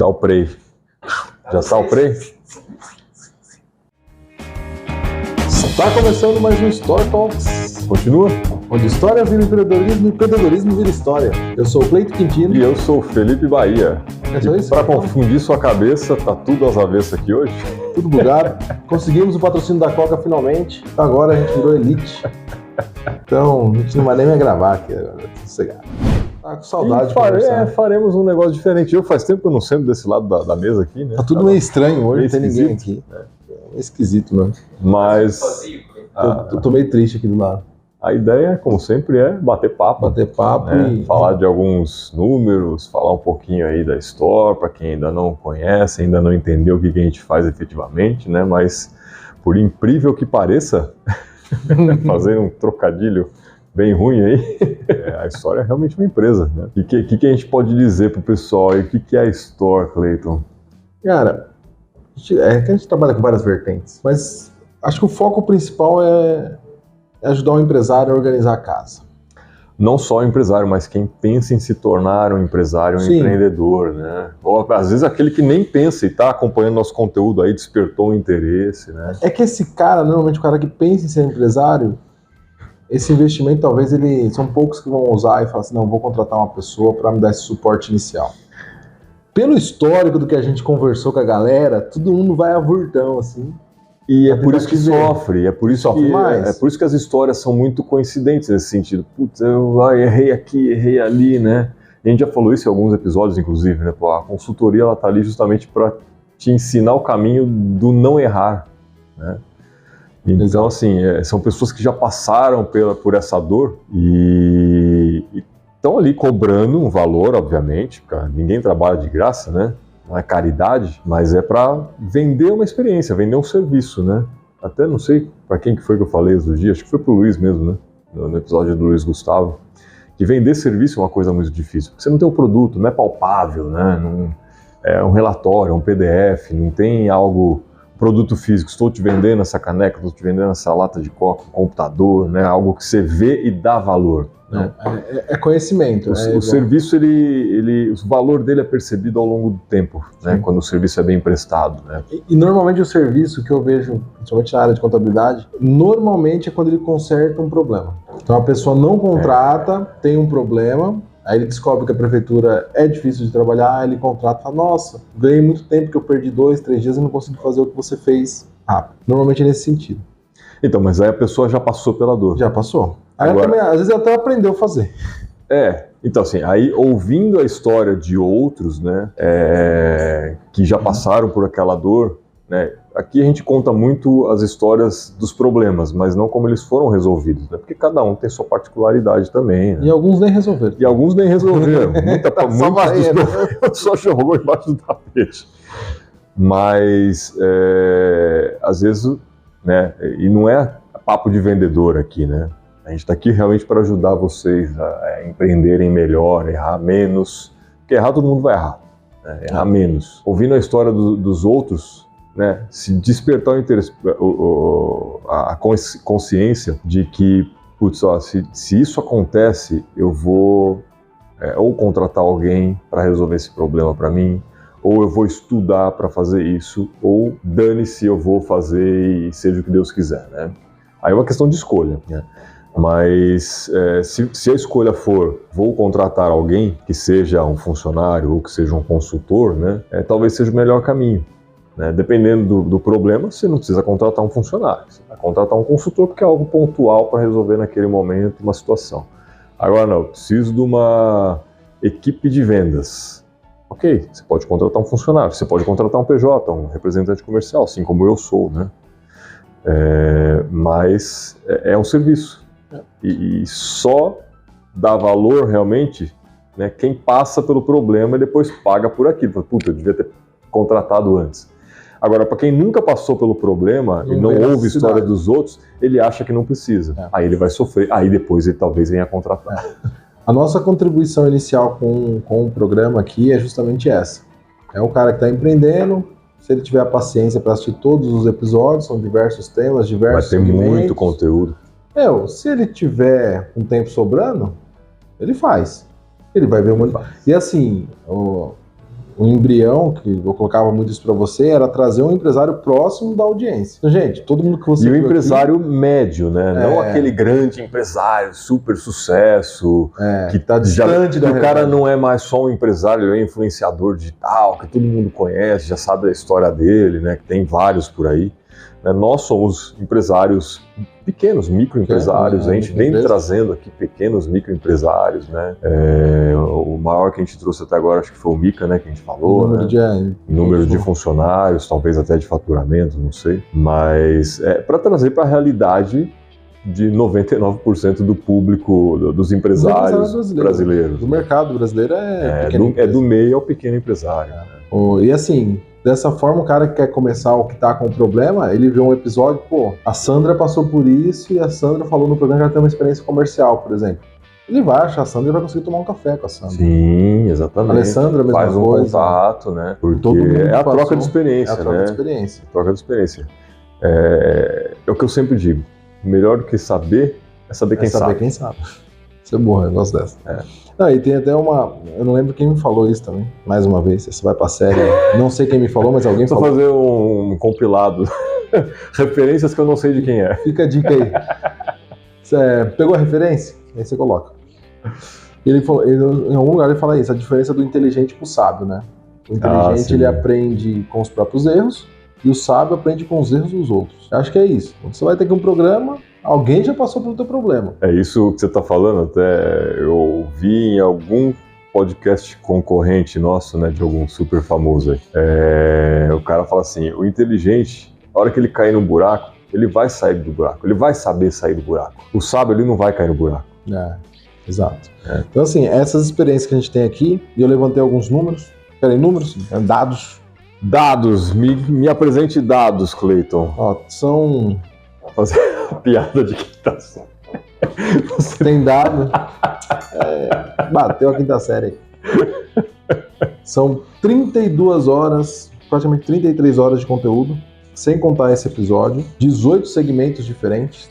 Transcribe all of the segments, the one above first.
Dá o play. Já está o play? Está começando mais um Story Talks. Continua? Onde história vira empreendedorismo e empreendedorismo vira história. Eu sou o Cleito Quintino. E eu sou o Felipe Bahia. Para confundir sua cabeça, tá tudo às avessas aqui hoje? Tudo bugado. Conseguimos o patrocínio da Coca finalmente. Agora a gente virou elite. Então a gente não vai nem me gravar aqui. Sossegado. Tá com saudade de conversar. Faremos um negócio diferente. Faz tempo que eu não sento desse lado da mesa aqui, né? Tá tudo meio estranho hoje, não tem ninguém aqui. É esquisito, mano. Mas... Eu tô meio triste aqui do lado. A ideia, como sempre, é bater papo. Bater papo, né? E falar de alguns números, falar um pouquinho aí da Store, para quem ainda não conhece, ainda não entendeu o que a gente faz efetivamente, né? Mas, por incrível que pareça, fazer um trocadilho bem ruim aí, a Store é realmente uma empresa, né? O que a gente pode dizer pro pessoal aí? O que é a Store, Cleiton? Cara, que a gente trabalha com várias vertentes, mas acho que o foco principal é ajudar o empresário a organizar a casa. Não só o empresário, mas quem pensa em se tornar um empresário, um empreendedor, né? Ou às vezes aquele que nem pensa e está acompanhando nosso conteúdo aí, despertou um interesse, né? É que esse cara, normalmente o cara que pensa em ser empresário, esse investimento talvez são poucos que vão usar e falar assim, não, vou contratar uma pessoa para me dar esse suporte inicial. Pelo histórico do que a gente conversou com a galera, todo mundo vai a vurtão, assim. E é por isso que sofre, é por isso que as histórias são muito coincidentes nesse sentido. Putz, eu errei aqui, errei ali, né? A gente já falou isso em alguns episódios, inclusive, né? Pô, a consultoria, ela tá ali justamente para te ensinar o caminho do não errar, né? Então, assim, são pessoas que já passaram por essa dor e estão ali cobrando um valor, obviamente, porque ninguém trabalha de graça, né? Não é caridade, mas é para vender uma experiência, vender um serviço, né? Até não sei para quem que foi que eu falei esses dias, acho que foi pro Luiz mesmo, né? No episódio do Luiz Gustavo, que vender serviço é uma coisa muito difícil, porque você não tem o produto, não é palpável, né? Não, é um relatório, é um PDF, não tem algo, produto físico, estou te vendendo essa caneca, estou te vendendo essa lata de coca, um computador, né? Algo que você vê e dá valor. Não, é conhecimento. O serviço, o valor dele é percebido ao longo do tempo, né, quando o serviço é bem prestado. Né? E normalmente o serviço que eu vejo, principalmente na área de contabilidade, normalmente é quando ele conserta um problema. Então a pessoa não contrata, tem um problema, aí ele descobre que a prefeitura é difícil de trabalhar, ele contrata e fala, nossa, ganhei muito tempo que eu perdi 2, 3 dias e não consegui fazer o que você fez rápido. Normalmente é nesse sentido. Então, mas aí a pessoa já passou pela dor. Já passou. Aí agora, também, às vezes ela até aprendeu a fazer. Então assim, aí ouvindo a história de outros, né, que já passaram por aquela dor, né, aqui a gente conta muito as histórias dos problemas, mas não como eles foram resolvidos, né, porque cada um tem sua particularidade também. Né? E alguns nem resolveram. Muita só jogou embaixo do tapete. Mas, às vezes, né, e não é papo de vendedor aqui, né, a gente está aqui realmente para ajudar vocês a empreenderem melhor, errar menos, porque errar todo mundo vai errar, né? Errar menos. Ouvindo a história dos outros, né, se despertar o interesse, a consciência de que, putz, ó, se isso acontece, eu vou ou contratar alguém para resolver esse problema para mim, ou eu vou estudar para fazer isso, ou dane-se, eu vou fazer e seja o que Deus quiser, né? Aí é uma questão de escolha, né? Mas se a escolha for, vou contratar alguém que seja um funcionário ou que seja um consultor, né, talvez seja o melhor caminho. Né? Dependendo do problema, você não precisa contratar um funcionário, você vai contratar um consultor porque é algo pontual para resolver naquele momento uma situação. Agora não, eu preciso de uma equipe de vendas. Ok, você pode contratar um funcionário, você pode contratar um PJ, um representante comercial, assim como eu sou, né? Mas é um serviço. E só dá valor realmente, né, quem passa pelo problema e depois paga por aquilo. Puta, eu devia ter contratado antes. Agora, para quem nunca passou pelo problema e não ouve a história dos outros, ele acha que não precisa. Aí ele vai sofrer, aí depois ele talvez venha contratar. A nossa contribuição inicial com o programa aqui é justamente essa. É um cara que está empreendendo, se ele tiver a paciência para assistir todos os episódios, são diversos temas, diversos segmentos. Vai ter muito conteúdo. Se ele tiver um tempo sobrando, ele faz. Ele vai ver um monte. E assim, o o embrião, que eu colocava muito isso para você, era trazer um empresário próximo da audiência. Então, gente, todo mundo que você E o empresário aqui, médio, né? Não aquele grande empresário, super sucesso, que tá distante da realidade. O cara não é mais só um empresário, ele é influenciador digital, que todo mundo conhece, já sabe a história dele, né? Que tem vários por aí. Nós somos empresários pequenos, microempresários, a gente vem trazendo aqui pequenos microempresários, né? O maior que a gente trouxe até agora, acho que foi o Mica, né? Que a gente falou, número de funcionários, talvez até de faturamento, não sei. Mas para trazer para a realidade de 99% do público, dos empresários brasileiros. Do mercado brasileiro é do meio ao pequeno empresário. E assim... Dessa forma, o cara que quer começar ou que tá com problema, ele vê um episódio, a Sandra passou por isso e a Sandra falou no programa que ela tem uma experiência comercial, por exemplo. Ele vai achar a Sandra e vai conseguir tomar um café com a Sandra. Sim, exatamente. A Alessandra, a mesma coisa. Faz um contato, né? Porque é a troca de experiência, né? É a troca de experiência. Troca de experiência. É o que eu sempre digo. Melhor do que saber é saber quem sabe. Saber quem sabe. Isso é bom, eu gosto dessa. Não, e tem até uma... Eu não lembro quem me falou isso também, mais uma vez. Você vai pra série. Não sei quem me falou, mas alguém falou. Só fazer um compilado. Referências que eu não sei de quem é. Fica a dica aí. Você pegou a referência? Aí você coloca. Ele falou, em algum lugar ele fala isso, a diferença do inteligente pro sábio, né? O inteligente, ele aprende com os próprios erros e o sábio aprende com os erros dos outros. Acho que é isso. Você vai ter que um programa... Alguém já passou pelo teu problema. É isso que você está falando, até eu ouvi em algum podcast concorrente nosso, né, de algum super famoso aí. O cara fala assim, o inteligente, a hora que ele cair no buraco, ele vai sair do buraco, ele vai saber sair do buraco. O sábio, ele não vai cair no buraco. Exato. Então assim, essas experiências que a gente tem aqui, e eu levantei alguns números, números, dados. Dados, me apresente dados, Cleiton. São... Fazer a piada de quinta série. Tem dado. Bateu a quinta série. São 32 horas, praticamente 33 horas de conteúdo, sem contar esse episódio, 18 segmentos diferentes.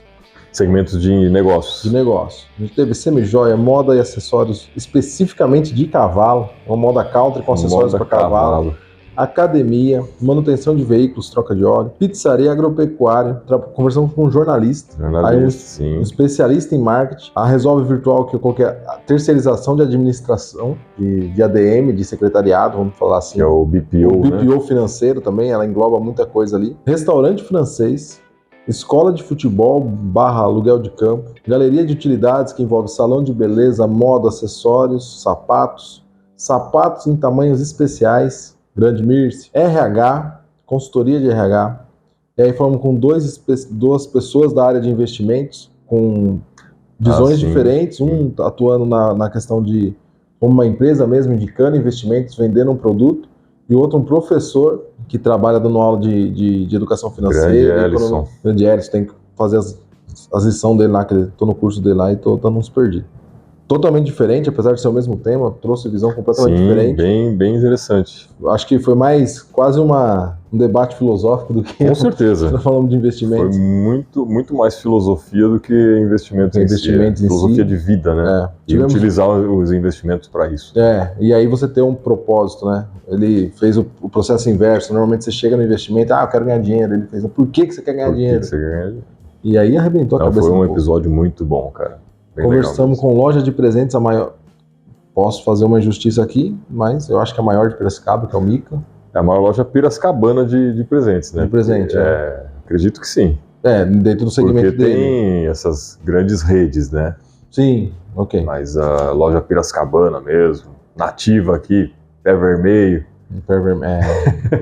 Segmentos de negócios. De negócio. A gente teve semijoia, moda e acessórios especificamente de cavalo, uma moda country com acessórios para cavalo. Academia, manutenção de veículos, troca de óleo, pizzaria, agropecuária, conversamos com um jornalista, um especialista em marketing, a Resolve Virtual, que eu coloquei a terceirização de administração, de ADM, de secretariado, vamos falar assim. Que é o BPO, o BPO financeiro também, ela engloba muita coisa ali. Restaurante francês, escola de futebol / aluguel de campo, galeria de utilidades que envolve salão de beleza, moda, acessórios, sapatos em tamanhos especiais, Grande Mirce, RH, consultoria de RH. E aí falamos com duas pessoas da área de investimentos, com visões diferentes, um atuando na questão de como uma empresa mesmo, indicando investimentos, vendendo um produto, e o outro um professor que trabalha dando aula de educação financeira. Grande Ellison, tem que fazer as lições dele lá, que eu tô no curso dele lá e tô dando uns perdidos. Totalmente diferente, apesar de ser o mesmo tema, trouxe visão completamente diferente. Bem interessante. Acho que foi mais quase um debate filosófico do que... Com certeza. Nós falamos de investimentos. Foi muito mais filosofia do que investimentos em si. Filosofia de vida, né? E utilizar os investimentos para isso. E aí você tem um propósito, né? Ele fez o processo inverso. Normalmente você chega no investimento, eu quero ganhar dinheiro. Ele fez, por que você quer ganhar dinheiro? E aí arrebentou a cabeça. Foi um episódio muito bom, cara. Conversamos com loja de presentes, a maior. Posso fazer uma injustiça aqui, mas eu acho que a maior de Piracicaba, que é o Mica. É a maior loja piracicabana de presentes, né? De presente, acredito que sim. Dentro do segmento dele. Porque tem essas grandes redes, né? Sim, ok. Mas a loja piracicabana mesmo, nativa aqui, pé vermelho.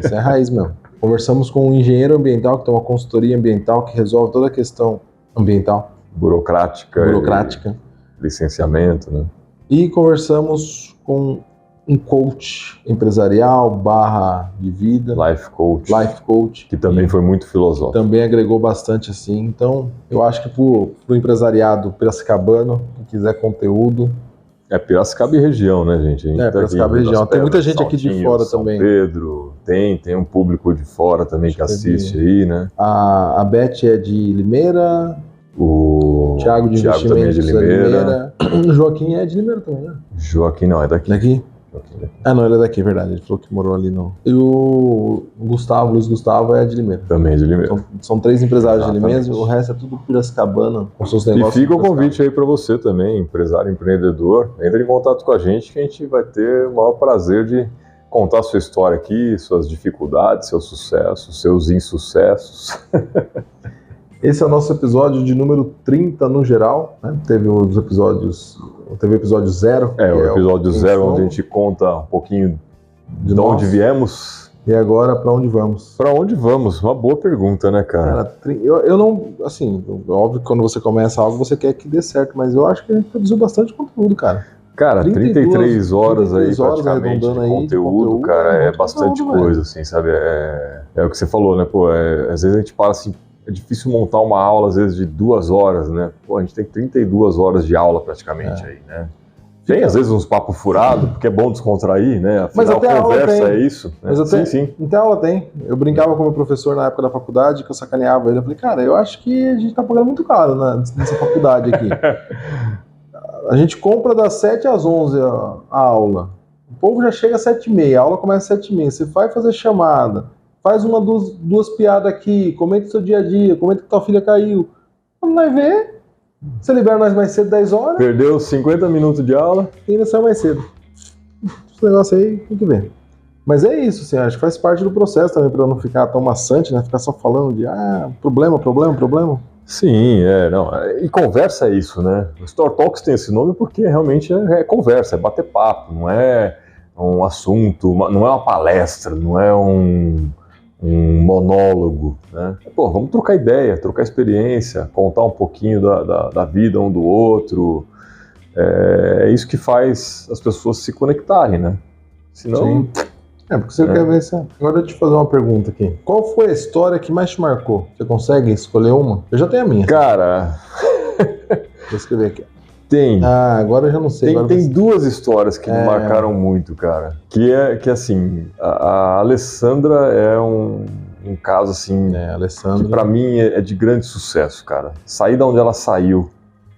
Isso é raiz mesmo. Conversamos com um engenheiro ambiental que tem uma consultoria ambiental que resolve toda a questão ambiental. Burocrática. Licenciamento, né? E conversamos com um coach empresarial / de vida. Life coach. Que também foi muito filosófico. Também agregou bastante, assim. Então, eu acho que pro empresariado piracicabano, que quiser conteúdo... Piracicaba e região, né, gente? Piracicaba e região. Tem muita gente aqui de fora São também. Pedro, tem um público de fora também que assiste aí, né? A Beth é de Limeira... O Thiago de Investimentos também é de Limeira. O Joaquim é de Limeira também, né? Joaquim não, é daqui. Daqui? Não, ele é daqui, verdade. Ele falou que morou ali no... E o Gustavo, Luiz Gustavo, é de Limeira. Também é de Limeira. São 3 empresários de Limeira, o resto é tudo Piracicabana, com seus negócios. E fica o convite aí para você também, empresário, empreendedor. Entre em contato com a gente que a gente vai ter o maior prazer de contar a sua história aqui, suas dificuldades, seus sucessos, seus insucessos. Esse é o nosso episódio de número 30 no geral, né? Teve o episódio 0. O episódio 0, onde a gente conta um pouquinho de onde viemos. E agora, para onde vamos? Para onde vamos? Uma boa pergunta, né, cara? Eu não, assim, óbvio que quando você começa algo, você quer que dê certo, mas eu acho que a gente produziu bastante conteúdo, cara. Cara, 33 horas aí praticamente de conteúdo, cara, é bastante coisa, assim, sabe? É o que você falou, né, pô, às vezes a gente fala assim, é difícil montar uma aula, às vezes, de 2 horas, né? Pô, a gente tem 32 horas de aula praticamente aí, né? Tem, às vezes, uns papos furados, porque é bom descontrair, né? Afinal, mas até conversa é isso. Né? Mas até, sim. Até aula tem. Eu brincava com o meu professor na época da faculdade, que eu sacaneava ele. Eu falei, cara, eu acho que a gente tá pagando muito caro nessa faculdade aqui. A gente compra das 7 às 11 a aula. O povo já chega às 7h30, a aula começa às 7h30. Você vai fazer chamada, faz duas piadas aqui, comenta o seu dia a dia, comenta que tua filha caiu. Não vai ver. Você libera nós mais cedo, 10 horas. Perdeu 50 minutos de aula. E ainda saiu mais cedo. Esse negócio aí tem que ver. Mas é isso, assim, acho que faz parte do processo também, para não ficar tão maçante, né? Ficar só falando de problema. Sim, não. E conversa é isso, né? O Store Talks tem esse nome porque realmente é conversa, é bater papo, não é um assunto, não é uma palestra, não é um monólogo, né? Pô, vamos trocar ideia, trocar experiência, contar um pouquinho da vida um do outro. É isso que faz as pessoas se conectarem, né? Senão... Sim. Porque você quer ver isso. Agora eu te fazer uma pergunta aqui. Qual foi a história que mais te marcou? Você consegue escolher uma? Eu já tenho a minha. Cara... Vou escrever aqui. Tem. Agora eu já não sei. Tem 2 histórias que me marcaram muito, cara. Que assim, a Alessandra é um caso assim, Alessandra, que pra mim é de grande sucesso, cara. Sair da onde ela saiu,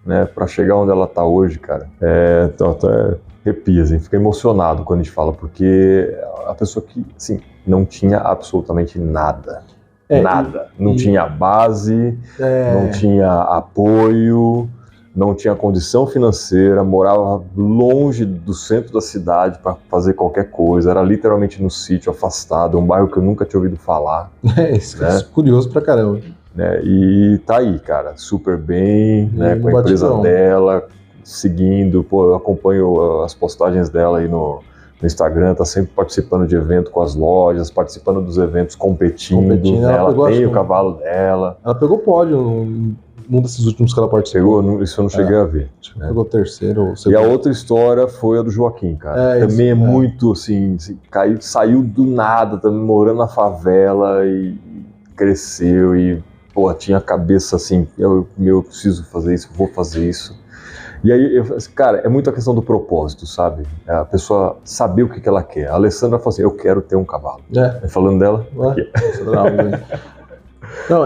né, pra chegar onde ela tá hoje, cara, até arrepia, assim, fica emocionado quando a gente fala, porque a pessoa que, assim, não tinha absolutamente nada. Nada. Não tinha base, não tinha apoio, não tinha condição financeira, morava longe do centro da cidade para fazer qualquer coisa, era literalmente no sítio, afastado, um bairro que eu nunca tinha ouvido falar. Isso é curioso pra caramba. Né? E tá aí, cara, super bem, né, com a empresa dela, seguindo, eu acompanho as postagens dela aí no Instagram, tá sempre participando de evento com as lojas, participando dos eventos, competindo, ela tem o cavalo dela. Ela pegou pódio num desses últimos que ela participou. Isso eu não cheguei a ver. Né? Pegou terceiro ou segundo. E a outra história foi a do Joaquim, cara. Também muito assim, saiu do nada, também morando na favela e cresceu e, tinha a cabeça assim, eu preciso fazer isso, vou fazer isso. E aí, cara, é muito a questão do propósito, sabe? A pessoa saber o que ela quer. A Alessandra falou assim, eu quero ter um cavalo. Falando dela,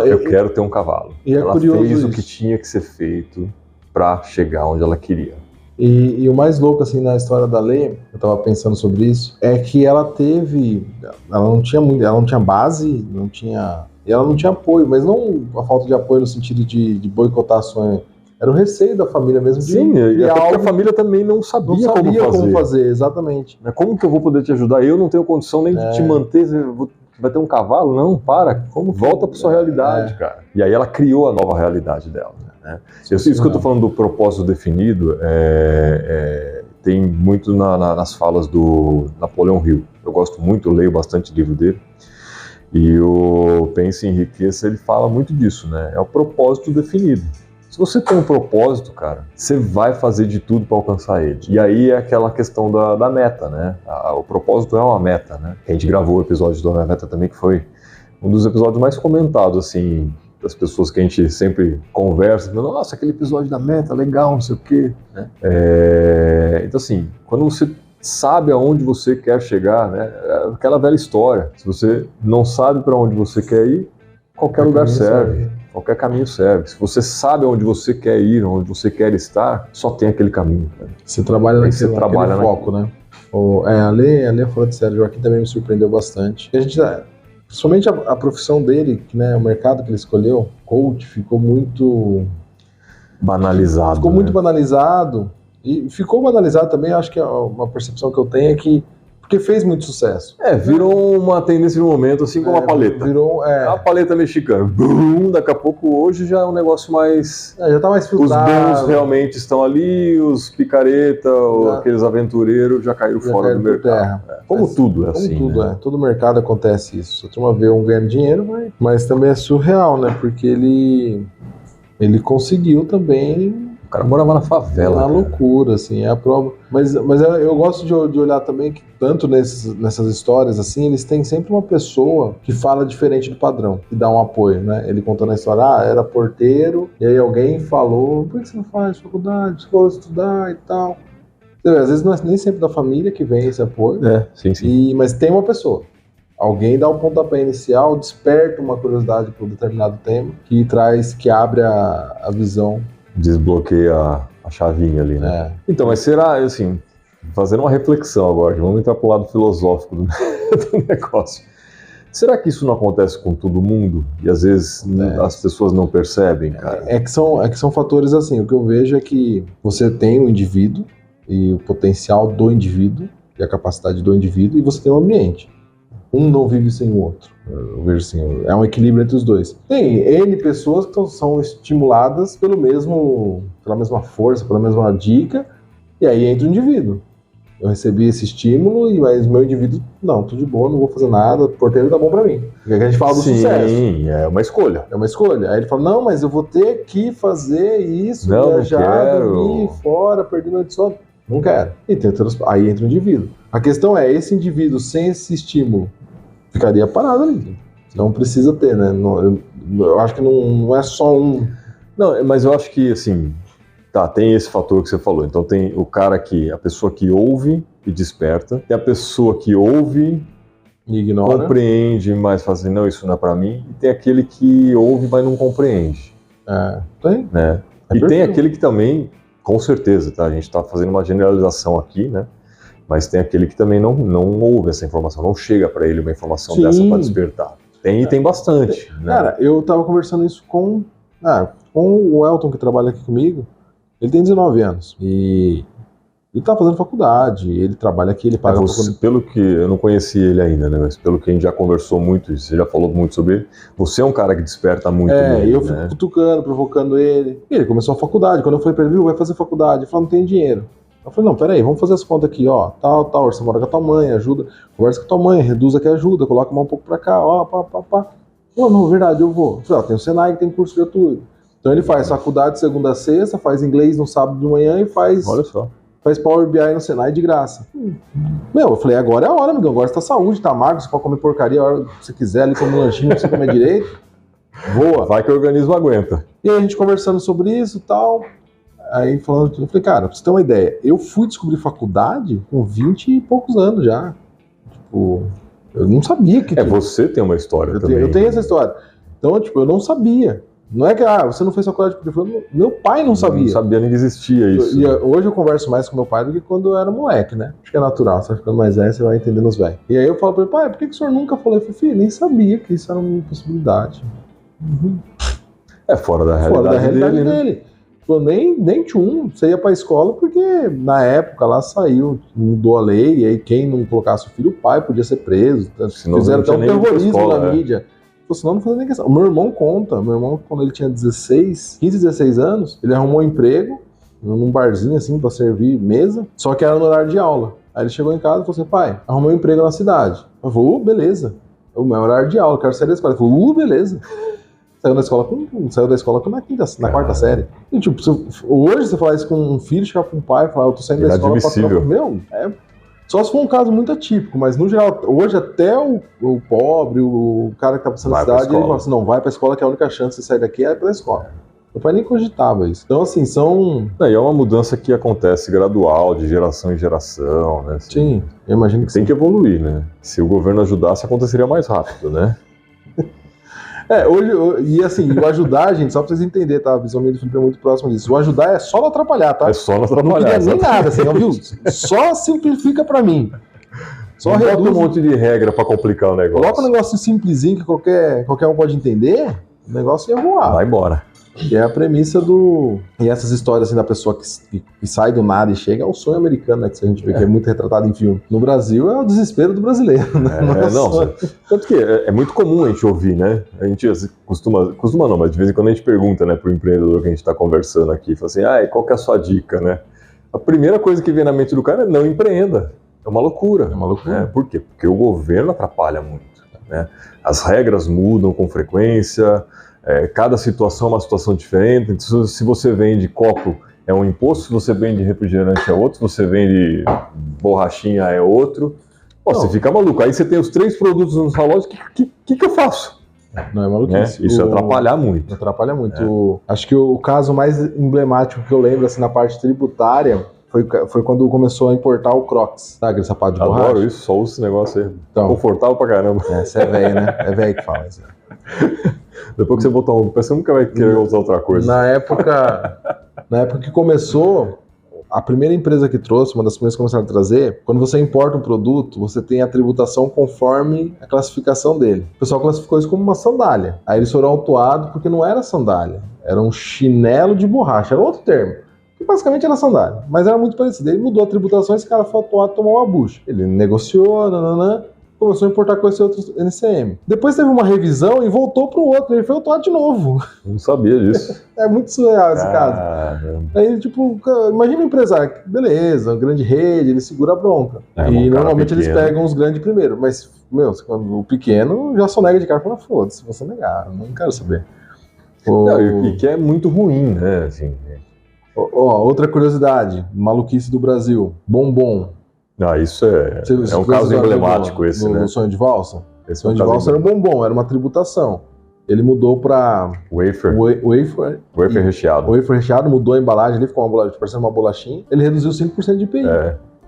eu quero ter um cavalo. E ela fez o que tinha que ser feito para chegar onde ela queria. E o mais louco, assim, na história da Lê, eu tava pensando sobre isso, é que ela não tinha base, e ela não tinha apoio, mas não a falta de apoio no sentido de boicotar ações. Era o receio da família mesmo. Sim, e até porque a família também não sabia como fazer. Exatamente. Como que eu vou poder te ajudar? Eu não tenho condição nem de te manter, vai ter um cavalo? Não, volta para sua realidade, cara. E aí ela criou a nova realidade dela. Né? Isso que eu tô falando do propósito definido, tem muito nas falas do Napoleão Hill. Eu gosto muito, eu leio bastante livro dele. E o Pense em Riqueza, ele fala muito disso, né? É o propósito definido. Se você tem um propósito, cara, você vai fazer de tudo para alcançar ele. E aí é aquela questão da meta, né? O propósito é uma meta, né? A gente gravou o episódio da minha meta também, que foi um dos episódios mais comentados, assim, das pessoas que a gente sempre conversa. Nossa, aquele episódio da meta, legal, não sei o quê. Né? Então, assim, quando você sabe aonde você quer chegar, né? É aquela velha história. Se você não sabe para onde você quer ir, qualquer lugar serve. Qualquer caminho serve. Se você sabe onde você quer ir, onde você quer estar, só tem aquele caminho. Cara. Você trabalha naquele foco, né? A Lê fora de série, o Joaquim também me surpreendeu bastante. A gente, principalmente a profissão dele, né, o mercado que ele escolheu, coach, ficou muito banalizado. Ficou muito banalizado. E ficou banalizado também, acho que uma percepção que eu tenho é que porque fez muito sucesso. Virou uma tendência de momento, assim como a paleta. A paleta mexicana. Bum, daqui a pouco, hoje já é um negócio mais... já tá mais filtrado. Os bons realmente estão ali, os picareta, aqueles aventureiros já caíram fora do mercado. Como tudo é assim, tudo, né? Todo mercado acontece isso. A turma vê ganhando dinheiro, mas também é surreal, né? Porque ele conseguiu também... O cara morava na favela. Na loucura, assim, é a prova. Mas eu gosto de olhar também que, tanto nessas histórias, assim, eles têm sempre uma pessoa que fala diferente do padrão, que dá um apoio, né? Ele contando a história, era porteiro, e aí alguém falou, por que você não faz faculdade, você gosta de estudar e tal. Às vezes não é nem sempre da família que vem esse apoio. Sim. Mas tem uma pessoa. Alguém dá um pontapé inicial, desperta uma curiosidade por um determinado tema, que abre a visão. Desbloqueia a chavinha ali, né? Então, mas será, assim, fazendo uma reflexão agora, vamos entrar para o lado filosófico do negócio. Será que isso não acontece com todo mundo? E às vezes as pessoas não percebem, cara? É que são fatores assim, o que eu vejo é que você tem o indivíduo e o potencial do indivíduo e a capacidade do indivíduo, e você tem o ambiente. Um não vive sem o outro. Eu vejo assim, é um equilíbrio entre os dois. Tem N pessoas que são estimuladas pela mesma força, pela mesma dica, e aí entra o indivíduo. Eu recebi esse estímulo, mas meu indivíduo, não, tô de boa, não vou fazer nada, o porteiro tá bom pra mim. Porque a gente fala do sucesso. Sim, é uma escolha. É uma escolha. Aí ele fala, não, mas eu vou ter que fazer isso, viajar, dormir fora, perder noite de sono. Não quero. Aí entra o indivíduo. A questão é, esse indivíduo sem esse estímulo ficaria parado ali. Então precisa ter, né? Eu acho que não é só um... Não, mas eu acho que, assim, tem esse fator que você falou. Então tem a pessoa que ouve e desperta, tem a pessoa que ouve e ignora, compreende, mas fala assim, não, isso não é pra mim, e tem aquele que ouve, mas não compreende. Tem. Né? Tem aquele que também, com certeza, tá? A gente tá fazendo uma generalização aqui, né? Mas tem aquele que também não ouve essa informação, não chega para ele uma informação dessa para despertar. Tem bastante. Né? Cara, eu tava conversando isso com o Elton, que trabalha aqui comigo. Ele tem 19 anos e tá fazendo faculdade, ele trabalha aqui, ele paga... Pelo que eu não conheci ele ainda, né? Mas pelo que a gente já conversou muito, você já falou muito sobre ele, você é um cara que desperta muito nele, eu fico cutucando, provocando ele. E ele começou a faculdade, quando eu falei pra ele, vai fazer faculdade, ele falou, não tem dinheiro. Eu falei, não, peraí, vamos fazer as contas aqui, ó, tal, você mora com a tua mãe, ajuda, conversa com a tua mãe, reduz aqui a ajuda, coloca a mão um pouco pra cá, ó, pá. Pô, não, verdade, eu vou. Eu falei, tem o Senai que tem curso gratuito. Então ele faz faculdade segunda a sexta, faz inglês no sábado de manhã e faz... Olha só. Faz Power BI no Senai de graça. Eu falei, agora é a hora, amigão, agora você tá saúde, tá magro, você pode comer porcaria a hora que você quiser, ali come um lanchinho pra você comer direito. Voa. Vai que o organismo aguenta. E aí a gente conversando sobre isso e tal... Aí falando, eu falei, cara, pra você ter uma ideia, eu fui descobrir faculdade com 20 e poucos anos já. Tipo, eu não sabia que... Você tem uma história também. Eu tenho essa história. Então, tipo, eu não sabia. Não é que, você não fez faculdade porque meu pai não sabia. Não sabia nem que existia isso. E hoje eu converso mais com meu pai do que quando eu era moleque, né? Acho que é natural, você vai ficando mais velho, você vai entendendo os velhos. E aí eu falo pra ele, pai, por que o senhor nunca falou? Eu falei, filho, nem sabia que isso era uma possibilidade. Fora da realidade dele. Né? Nem tinha você ia pra escola porque na época lá mudou a lei, e aí quem não colocasse o filho, o pai podia ser preso. Fizeram até um terrorismo na mídia. Senão não fazia nem questão. O meu irmão conta, quando ele tinha 15, 16 anos, ele arrumou um emprego num barzinho assim pra servir mesa, só que era no horário de aula. Aí ele chegou em casa e falou assim, pai, arrumei um emprego na cidade. Eu falei, beleza. O meu horário de aula, quero sair da escola. Ele falou, beleza. Saiu da escola na quarta série. E, tipo, hoje você falar isso com um filho, chegar com um pai e falar, eu tô saindo da escola pra trocar. Só se for um caso muito atípico, mas no geral, hoje até o pobre, o cara que tá passando na cidade, ele fala assim, não, vai pra escola que a única chance de você sair daqui é pela escola. Meu pai nem cogitava isso. Então, assim, E é uma mudança que acontece gradual, de geração em geração, né? Assim, sim, eu imagino que tem que evoluir, né? Se o governo ajudasse, aconteceria mais rápido, né? Hoje, e assim, o ajudar, gente, só pra vocês entenderem, tá? A visão minha do Felipe é muito próxima disso. O ajudar é só não atrapalhar, tá? É só não atrapalhar. Não queria nem exatamente. nada, assim, viu? Só simplifica pra mim. Só Bota reduz um monte de regra pra complicar o negócio. Coloca um negócio simplesinho que qualquer um pode entender, o negócio ia voar. Vai embora. Que é a premissa do... E essas histórias assim da pessoa que sai do nada e chega, é o sonho americano, né? Que a gente vê que é muito retratado em filme. No Brasil é o desespero do brasileiro, né? Tanto que é muito comum a gente ouvir, né? A gente costuma não, mas de vez em quando a gente pergunta, né, pro empreendedor que a gente tá conversando aqui, fala assim, qual que é a sua dica, né? A primeira coisa que vem na mente do cara é não empreenda. É uma loucura. É uma loucura. Por quê? Porque o governo atrapalha muito, né? As regras mudam com frequência, cada situação é uma situação diferente. Então, se você vende copo, é um imposto. Se você vende refrigerante, é outro. Se você vende borrachinha, é outro. Pô, você fica maluco. Aí você tem os 3 produtos na sua loja, o que eu faço? Não, é maluquice. Isso atrapalha muito. Atrapalha muito. Acho que o caso mais emblemático que eu lembro, assim, na parte tributária, foi quando começou a importar o Crocs, sabe? Aquele sapato de borracha. Adoro isso, só uso esse negócio aí. Então, confortável pra caramba. Você é velho, né? É velho que fala isso. Depois que você botar um, você nunca vai querer usar outra coisa. Na época que começou, a primeira empresa que trouxe, uma das primeiras que começaram a trazer, quando você importa um produto, você tem a tributação conforme a classificação dele. O pessoal classificou isso como uma sandália. Aí eles foram autuados porque não era sandália, era um chinelo de borracha, era outro termo. Que basicamente era sandália, mas era muito parecido. Ele mudou a tributação e esse cara foi autuado e tomou uma bucha. Ele negociou, começou a importar com esse outro NCM. Depois teve uma revisão e voltou pro outro. Ele foi autuado de novo. Não sabia disso. É muito surreal esse caso. Aí, tipo, imagina um empresário, beleza, uma grande rede, ele segura a bronca. E normalmente eles pegam os grandes primeiro. Mas, quando o pequeno já sonega de cara e fala, foda-se, você negar, não quero saber. E que é muito ruim, né? Assim, outra curiosidade, maluquice do Brasil, bombom. Isso é um caso emblemático esse, né? No Sonho de Valsa? Esse Sonho de Valsa era um bombom, era uma tributação. Ele mudou para wafer recheado. O wafer recheado, mudou a embalagem ali, ficou parecendo uma bolachinha. Ele reduziu 5% de IPI.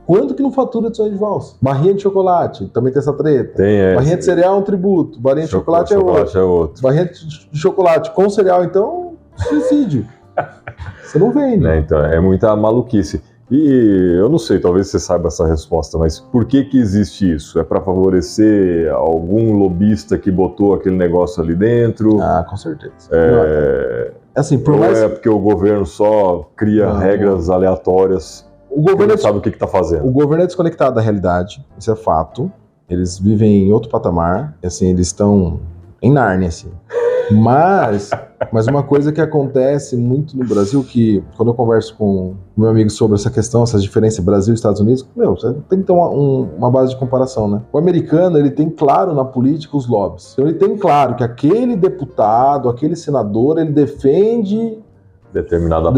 Quanto que não fatura de Sonho de Valsa? Barrinha de chocolate, também tem essa treta. Barrinha de cereal é um tributo, barrinha de chocolate é outro. Barrinha de chocolate com cereal, então, suicídio. Você não vende. Então, é muita maluquice. E eu não sei, talvez você saiba essa resposta, mas por que existe isso? É para favorecer algum lobista que botou aquele negócio ali dentro? Com certeza. Assim, é porque o governo só cria regras aleatórias, o governo não sabe o que está fazendo? O governo é desconectado da realidade, isso é fato. Eles vivem em outro patamar, assim, eles estão em Nárnia, assim. Mas uma coisa que acontece muito no Brasil, que quando eu converso com meu amigo sobre essa questão, essa diferença Brasil e Estados Unidos, você tem que ter uma base de comparação, né? O americano, ele tem claro na política os lobbies. Então ele tem claro que aquele deputado, aquele senador, ele defende determinado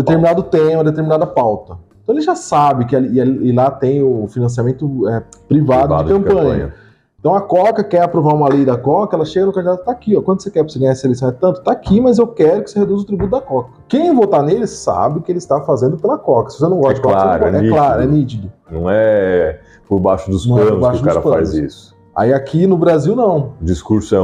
tema, determinada pauta. Então ele já sabe que e lá tem o financiamento privado de campanha. Então a Coca quer aprovar uma lei da Coca, ela chega no candidato, tá aqui, quanto você quer pra você ganhar essa eleição? É tanto? Tá aqui, mas eu quero que você reduza o tributo da Coca. Quem votar nele sabe que ele está fazendo pela Coca. Se você não gosta de Coca, é nítido. Não é por baixo dos panos que o cara faz isso. Aí aqui no Brasil, não. O discurso é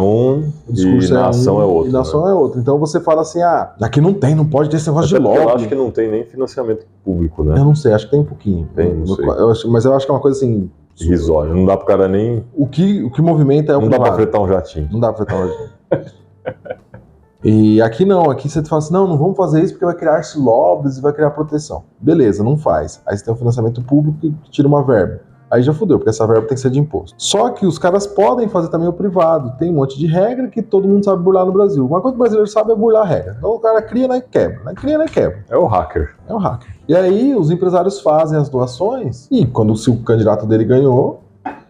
e na ação é outro. E na ação é outro. Então você fala assim, aqui não pode ter esse negócio de lobby. Eu acho que não tem nem financiamento público, né? Eu não sei, acho que tem um pouquinho. Não sei. Mas eu acho que é uma coisa assim... irrisório, não dá pro cara nem... O que movimenta é o privado. Não dá pra fretar um jatinho. Não dá pra fretar um jatinho. E aqui não, aqui você fala assim, não vamos fazer isso porque vai criar lobbies e vai criar proteção. Beleza, não faz. Aí você tem um financiamento público que tira uma verba. Aí já fudeu, porque essa verba tem que ser de imposto. Só que os caras podem fazer também o privado. Tem um monte de regra que todo mundo sabe burlar no Brasil. Uma coisa que o brasileiro sabe é burlar a regra. Então o cara cria, né, quebra. Cria, né, quebra. É o hacker. É o hacker. E aí os empresários fazem as doações e se o candidato dele ganhou,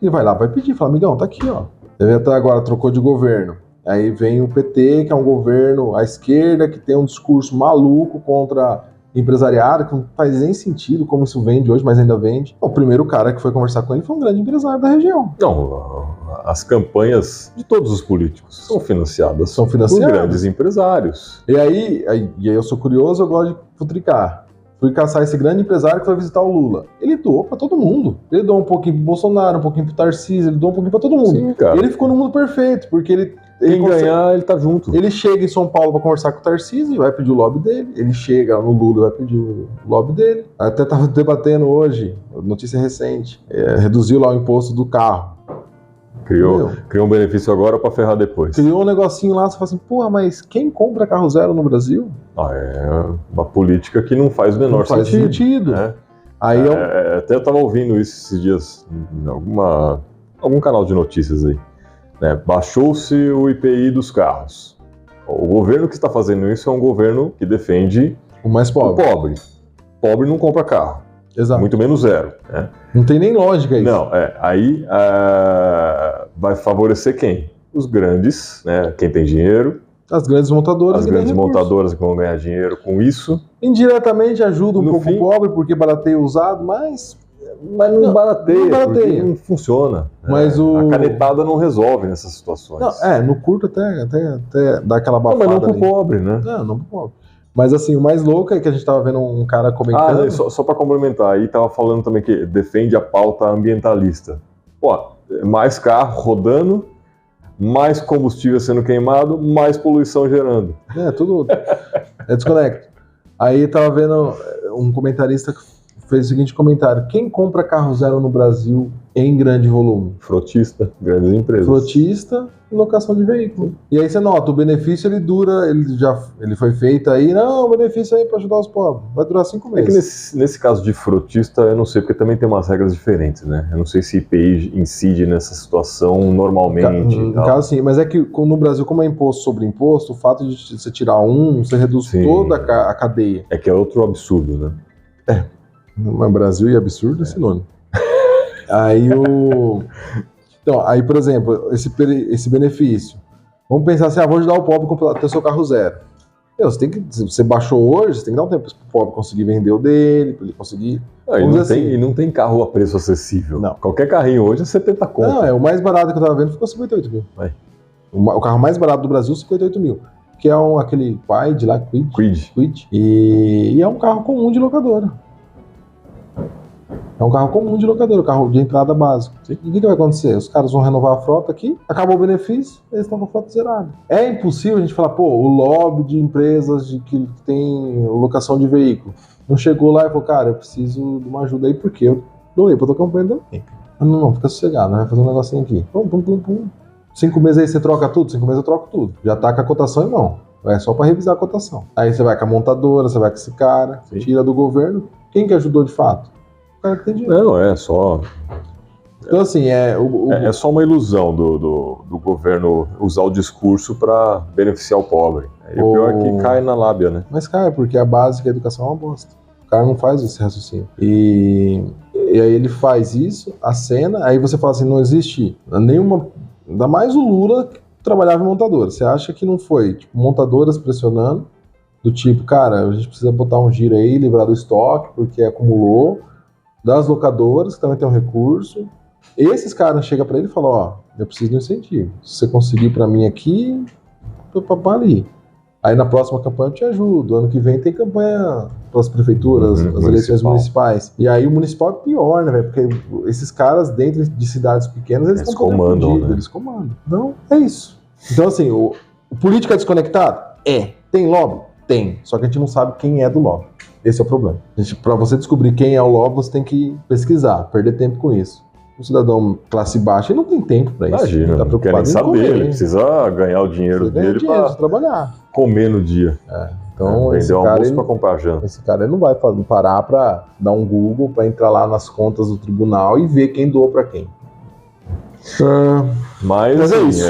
ele vai lá, vai pedir, fala, amigão, tá aqui, ó. Ele até agora trocou de governo. Aí vem o PT, que é um governo à esquerda, que tem um discurso maluco contra empresariado, que não faz nem sentido como isso vende hoje, mas ainda vende. O primeiro cara que foi conversar com ele foi um grande empresário da região. Não, as campanhas de todos os políticos são financiadas por grandes empresários. E aí eu sou curioso, eu gosto de futricar. Fui caçar esse grande empresário que foi visitar o Lula. Ele doou pra todo mundo. Ele doou um pouquinho pro Bolsonaro, um pouquinho pro Tarcísio, ele doou um pouquinho pra todo mundo. Sim, cara. E ele ficou no mundo perfeito, porque ele Quem ganhar, ele tá junto. Ele chega em São Paulo para conversar com o Tarcísio e vai pedir o lobby dele. Ele chega no Lula e vai pedir o lobby dele. Até tava debatendo hoje, notícia recente, reduziu lá o imposto do carro. Criou um benefício agora para ferrar depois. Criou um negocinho lá, você fala assim, porra, mas quem compra carro zero no Brasil? É uma política que não faz o menor sentido. Né? Aí até eu tava ouvindo isso esses dias em algum canal de notícias aí. Né? Baixou-se o IPI dos carros. O governo que está fazendo isso é um governo que defende o mais pobre. O pobre. Pobre não compra carro. Exato. Muito menos zero. Né? Não tem nem lógica isso. Não, aí vai favorecer quem? Os grandes, né? Quem tem dinheiro. As grandes montadoras. As grandes montadoras que vão ganhar dinheiro com isso. Indiretamente ajuda um pouco o pobre, porque barateia usado, mas não barateia. Não funciona. Mas A canetada não resolve nessas situações. Não, no curto até dá aquela abafada. Não, mas não pro pobre, né? Não pro pobre. Mas assim, o mais louco é que a gente tava vendo um cara comentando... Só para complementar, aí tava falando também que defende a pauta ambientalista. Pô, mais carro rodando, mais combustível sendo queimado, mais poluição gerando. Tudo é desconecto. Aí tava vendo um comentarista que fez o seguinte comentário: quem compra carro zero no Brasil em grande volume? Frotista, grandes empresas. Frotista e locação de veículo. E aí você nota, o benefício ele dura, ele foi feito aí, não, o benefício aí para ajudar os pobres, vai durar 5 meses. É que nesse caso de frotista, eu não sei, porque também tem umas regras diferentes, né? Eu não sei se IPI incide nessa situação normalmente. No caso sim, mas é que no Brasil, como é imposto sobre imposto, o fato de você tirar você reduz toda a cadeia. É que é outro absurdo, né? No Brasil e absurdo é sinônimo. Aí, por exemplo, esse benefício. Vamos pensar assim, vou ajudar o pobre a ter seu carro zero. Você baixou hoje, você tem que dar um tempo para o pobre conseguir vender o dele, para ele conseguir... E não tem carro a preço acessível. Não. Qualquer carrinho hoje é 70 conto. Não, o mais barato que eu estava vendo ficou 58 mil. O carro mais barato do Brasil, 58 mil. Que é aquele Quid lá, Quid. E é um carro comum de locadora. É um carro comum de locadora, um carro de entrada básico. E o que vai acontecer? Os caras vão renovar a frota aqui, acabou o benefício, eles estão com a frota zerada. É impossível a gente falar, o lobby de empresas que tem locação de veículo não chegou lá e falou, cara, eu preciso de uma ajuda aí, porque eu doei pra tua campanha também. Não, fica sossegado, vai fazer um negocinho aqui. Pum. 5 meses aí você troca tudo? 5 meses eu troco tudo. Já tá com a cotação em mão. É só pra revisar a cotação. Aí você vai com a montadora, você vai com esse cara, tira do governo. Quem que ajudou de fato? O cara que tem dinheiro. Não, é só... Então, assim, é só uma ilusão do governo usar o discurso para beneficiar o pobre. E o pior é que cai na lábia, né? Mas cai, porque a básica da educação é uma bosta. O cara não faz esse raciocínio. E aí ele faz isso, acena, aí você fala assim, não existe nenhuma... Ainda mais o Lula que trabalhava em montadora. Você acha que não foi, montadoras pressionando, do tipo, cara, a gente precisa botar um giro aí, livrar do estoque, porque acumulou, das locadoras, que também tem um recurso. Esses caras chegam para ele e falam, eu preciso de um incentivo. Se você conseguir para mim aqui, eu papo ali. Aí na próxima campanha eu te ajudo. Ano que vem tem campanha pelas prefeituras, as eleições municipais. E aí o municipal é pior, né, velho? Porque esses caras dentro de cidades pequenas, eles estão comandam, né? Eles comandam. Então, é isso. Então, assim, o política desconectado? Tem lobby? Tem. Só que a gente não sabe quem é do lobby. Esse é o problema. Para você descobrir quem é o lobby, você tem que pesquisar, perder tempo com isso. Um cidadão classe baixa, ele não tem tempo para isso. Imagina, ele não quer nem saber, ele precisa ganhar o dinheiro dele para trabalhar. Comer no dia. Então, vender o almoço para comprar janta. Esse cara ele não vai parar para dar um Google, para entrar lá nas contas do tribunal e ver quem doou para quem. Mas é assim, isso.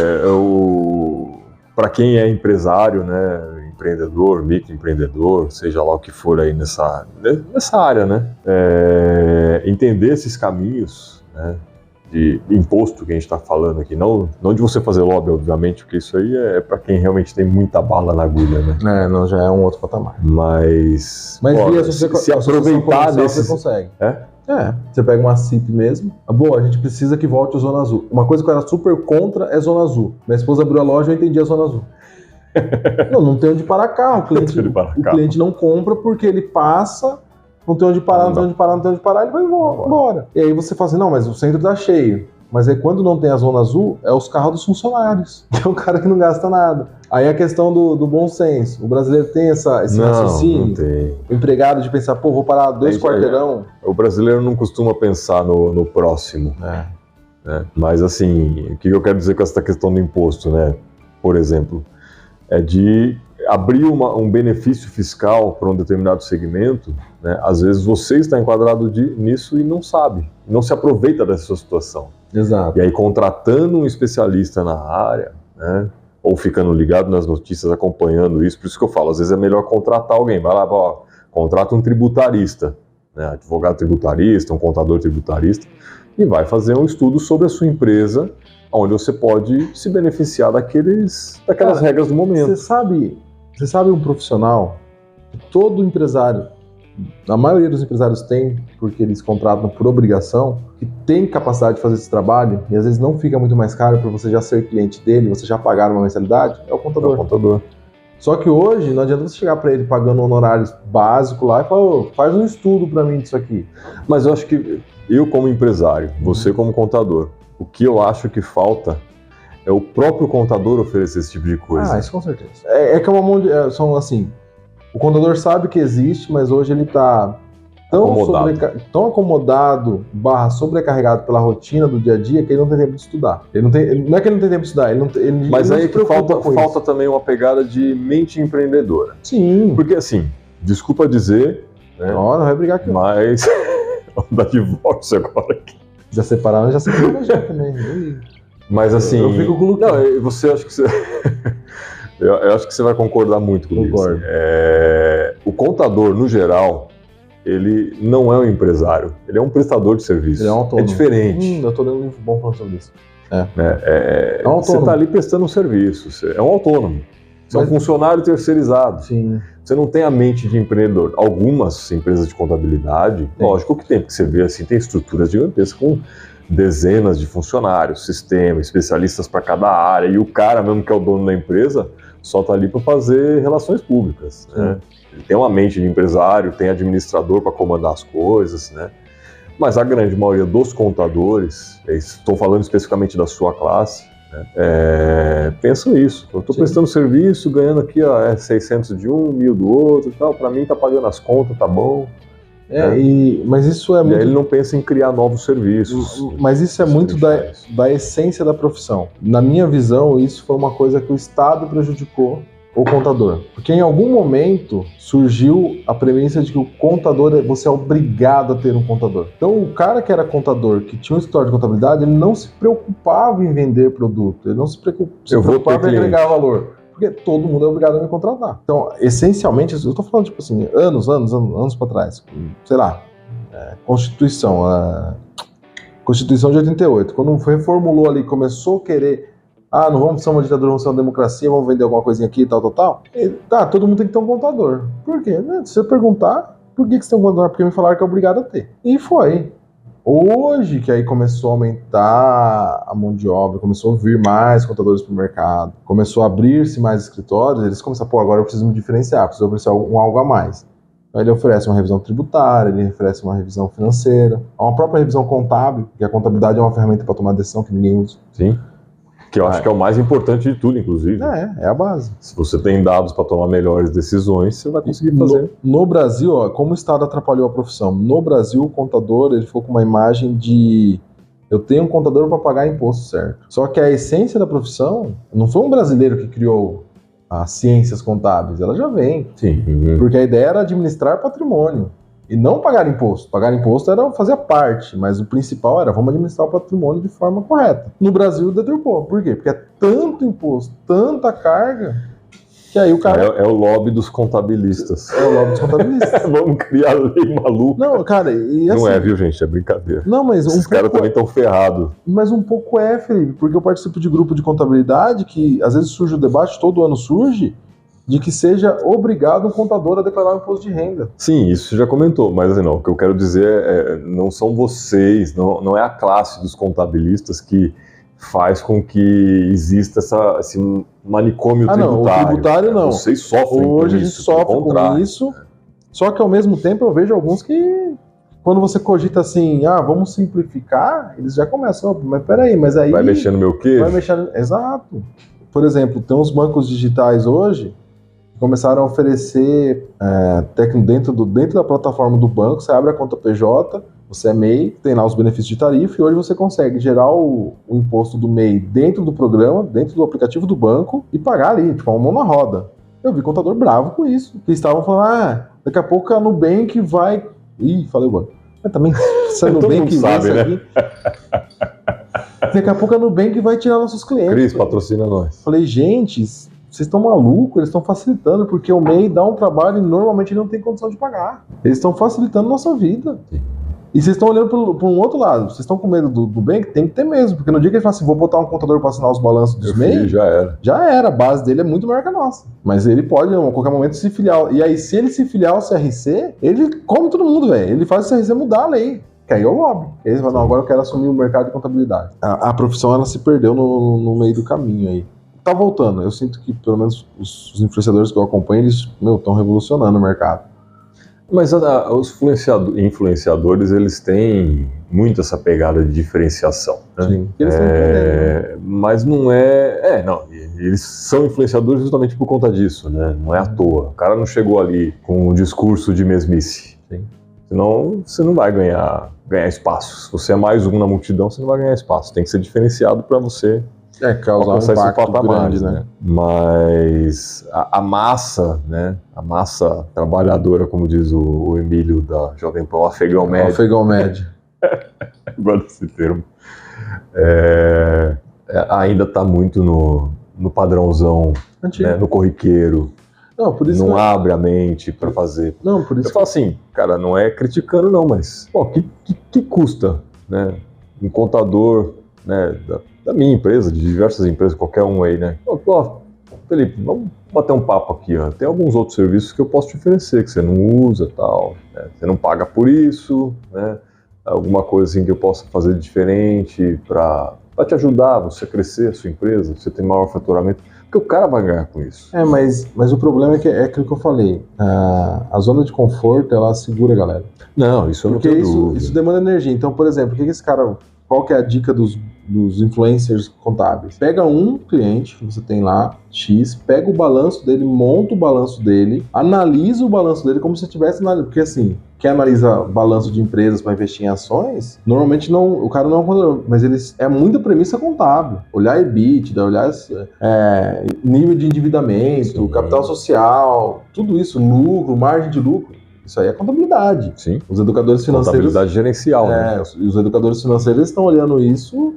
Para quem é empresário, né, empreendedor, microempreendedor, seja lá o que for aí nessa área, né, entender esses caminhos, né, de imposto que a gente está falando aqui, não de você fazer lobby, obviamente, porque isso aí é para quem realmente tem muita bala na agulha, né? Não, já é um outro patamar. Mas se aproveitar desse... Você consegue. Você pega uma CIP mesmo. A gente precisa que volte a Zona Azul. Uma coisa que eu era super contra é Zona Azul. Minha esposa abriu a loja e eu entendi a Zona Azul. não tem onde parar carro. O cliente não compra porque ele passa... Não tem onde parar, ele vai embora. E aí você fala assim, não, mas o centro tá cheio. Mas aí quando não tem a zona azul, é os carros dos funcionários. Que é um cara que não gasta nada. Aí a questão do bom senso. O brasileiro tem esse raciocínio? Não tem. O empregado de pensar, pô, vou parar 2 quarteirão. O brasileiro não costuma pensar no próximo. Né? Mas assim, o que eu quero dizer com essa questão do imposto, né? Por exemplo, é de abrir um benefício fiscal para um determinado segmento, né? Às vezes você está enquadrado nisso e não sabe, não se aproveita dessa situação. Exato. E aí contratando um especialista na área, né? Ou ficando ligado nas notícias, acompanhando isso, por isso que eu falo, às vezes é melhor contratar alguém, vai lá, contrata um tributarista, né? Advogado tributarista, um contador tributarista, e vai fazer um estudo sobre a sua empresa, onde você pode se beneficiar daquelas regras do momento. Você sabe um profissional que todo empresário, a maioria dos empresários tem, porque eles contratam por obrigação, que tem capacidade de fazer esse trabalho, e às vezes não fica muito mais caro para você já ser cliente dele, você já pagar uma mensalidade, é o contador. Só que hoje não adianta você chegar para ele pagando honorários básicos lá e falar, faz um estudo para mim disso aqui. Mas eu acho que eu como empresário, você como contador, o que eu acho que falta é o próprio contador oferecer esse tipo de coisa. Isso com certeza. É que é uma mão de... São assim, o contador sabe que existe, mas hoje ele está tão acomodado, sobrecarregado pela rotina do dia a dia, que ele não tem tempo de estudar. Não é que ele não tem tempo de estudar, mas aí que falta também uma pegada de mente empreendedora. Sim. Porque assim, desculpa dizer, né? Não vai brigar aqui. Mas vamos dar divórcio agora aqui. Já separaram já também. Mas assim, eu fico com o Lucas. Não, você acho que você eu acho que você vai concordar muito comigo. Concordo. Assim. O contador, no geral, ele não é um empresário, ele é um prestador de serviço. Ele é um autônomo. É diferente. Eu tô lendo um livro bom falando sobre isso. Você está ali prestando um serviço, você é um autônomo. Você é um funcionário terceirizado. Sim. Você não tem a mente de empreendedor. Algumas empresas de contabilidade, lógico que tem, porque você vê assim, tem estruturas gigantescas com dezenas de funcionários, sistema, especialistas para cada área, e o cara mesmo que é o dono da empresa só está ali para fazer relações públicas. Né? Ele tem uma mente de empresário, tem administrador para comandar as coisas, né? Mas a grande maioria dos contadores, estou falando especificamente da sua classe, né? Pensa isso. Eu estou prestando serviço, ganhando aqui 600 de um, 1.000 do outro, tal. Para mim está pagando as contas, tá bom. Mas isso é muito... Ele não pensa em criar novos serviços. Mas isso é muito da essência da profissão. Na minha visão, isso foi uma coisa que o Estado prejudicou o contador. Porque em algum momento surgiu a premissa de que o contador, você é obrigado a ter um contador. Então o cara que era contador, que tinha um escritório de contabilidade, ele não se preocupava em vender produto, ele não se preocupava em agregar valor. Porque todo mundo é obrigado a me contratar. Então, essencialmente, eu estou falando, tipo assim, anos para trás. Sei lá, Constituição de 88. Quando reformulou ali, começou a querer... não vamos ser uma ditadura, vamos ser uma democracia, vamos vender alguma coisinha aqui, tal. Todo mundo tem que ter um contador. Por quê? Se você perguntar, por que você tem um contador? Porque me falaram que é obrigado a ter. E foi. Hoje, que aí começou a aumentar a mão de obra, começou a vir mais contadores para o mercado, começou a abrir-se mais escritórios, eles começaram, agora eu preciso me diferenciar, preciso oferecer algo a mais. Aí ele oferece uma revisão tributária, ele oferece uma revisão financeira, uma própria revisão contábil, que a contabilidade é uma ferramenta para tomar decisão que ninguém usa. Sim. Que eu acho que é o mais importante de tudo, inclusive. É a base. Se você tem dados para tomar melhores decisões, você vai conseguir fazer. No Brasil, como o Estado atrapalhou a profissão? No Brasil, o contador ele ficou com uma imagem de... Eu tenho um contador para pagar imposto certo. Só que a essência da profissão não foi um brasileiro que criou as ciências contábeis. Ela já vem. Sim. Porque a ideia era administrar patrimônio. E não pagar imposto. Pagar imposto era fazer parte, mas o principal era vamos administrar o patrimônio de forma correta. No Brasil deturpou. Por quê? Porque é tanto imposto, tanta carga, que aí o cara... É o lobby dos contabilistas. É o lobby dos contabilistas. Vamos criar lei maluca. Não, cara, e assim... Não é, viu, gente? É brincadeira. Não, mas esses caras também estão ferrados. Mas um pouco Felipe, porque eu participo de grupo de contabilidade que às vezes surge o debate, todo ano surge, de que seja obrigado um contador a declarar o imposto de renda. Sim, isso você já comentou, mas assim, não, o que eu quero dizer não são vocês, não é a classe dos contabilistas que faz com que exista esse manicômio tributário. Não, o tributário não. Vocês sofrem Hoje com a gente isso. sofre com isso, só que ao mesmo tempo eu vejo alguns que quando você cogita assim, vamos simplificar, eles já começam, mas peraí, mas aí... Vai mexer no meu queijo? Vai mexer... Exato. Por exemplo, tem uns bancos digitais hoje que começaram a oferecer dentro da plataforma do banco, você abre a conta PJ, você é MEI, tem lá os benefícios de tarifa, e hoje você consegue gerar o imposto do MEI dentro do programa, dentro do aplicativo do banco, e pagar ali, tipo, uma mão na roda. Eu vi contador bravo com isso, que estavam falando, daqui a pouco a Nubank vai... Ih, falei o banco. Mas também, se a Nubank sabe, né? aqui... Daqui a pouco a Nubank vai tirar nossos clientes. Cris, patrocina nós. Falei, gente, vocês estão malucos, eles estão facilitando, porque o MEI dá um trabalho e normalmente ele não tem condição de pagar. Eles estão facilitando nossa vida. Sim. E vocês estão olhando para um outro lado. Vocês estão com medo do Nubank? Tem que ter mesmo, porque no dia que ele fala assim, vou botar um contador para assinar os balanços dos MEI, já era. Já era, a base dele é muito maior que a nossa. Mas ele pode, a qualquer momento, se filiar. E aí, se ele se filiar ao CRC, ele come todo mundo, velho. Ele faz o CRC mudar a lei. Que aí é o lobby. E aí ele fala, não, agora eu quero assumir o mercado de contabilidade. A profissão, ela se perdeu no meio do caminho aí. Tá voltando. Eu sinto que, pelo menos, os influenciadores que eu acompanho, eles, estão revolucionando o mercado. Mas os influenciadores, eles têm muito essa pegada de diferenciação, né? Sim. Eles estão entendendo, né? Mas não é... não, eles são influenciadores justamente por conta disso, né? Não é à toa. O cara não chegou ali com um discurso de mesmice. Sim. Senão, você não vai ganhar espaço. Se você é mais um na multidão, você não vai ganhar espaço. Tem que ser diferenciado para você... causar um impacto grande, né? Mas a massa, né? A massa trabalhadora, como diz o Emílio da Jovem Pan, o afegão médio. O afegão médio. Guarda esse termo. Ainda está muito no padrãozão, né? No corriqueiro. Não, por isso não abre a mente para fazer. Não, por isso. Eu falo assim, cara, não é criticando não, mas que custa, né? Um contador, né? Da minha empresa, de diversas empresas, qualquer um aí, né? Felipe, vamos bater um papo aqui, ó. Tem alguns outros serviços que eu posso te oferecer, que você não usa, tal, né? Você não paga por isso, né? Alguma coisa assim que eu possa fazer diferente para te ajudar, você crescer a sua empresa, você ter maior faturamento, porque o cara vai ganhar com isso. Mas o problema é que é aquilo que eu falei, a zona de conforto, ela segura a galera. Não, isso eu não tenho dúvida. Isso demanda energia. Então, por exemplo, qual que é a dica dos influencers contábeis? Pega um cliente que você tem lá, X, pega o balanço dele, monta o balanço dele, analisa o balanço dele como se estivesse analisando. Porque assim, quem analisa balanço de empresas para investir em ações, normalmente o cara não é um contador, mas é muita premissa contábil. Olhar EBITDA, olhar nível de endividamento, sim, capital social, tudo isso, lucro, margem de lucro. Isso aí é contabilidade. Sim. Os educadores financeiros... Contabilidade gerencial, né? Os educadores financeiros estão olhando isso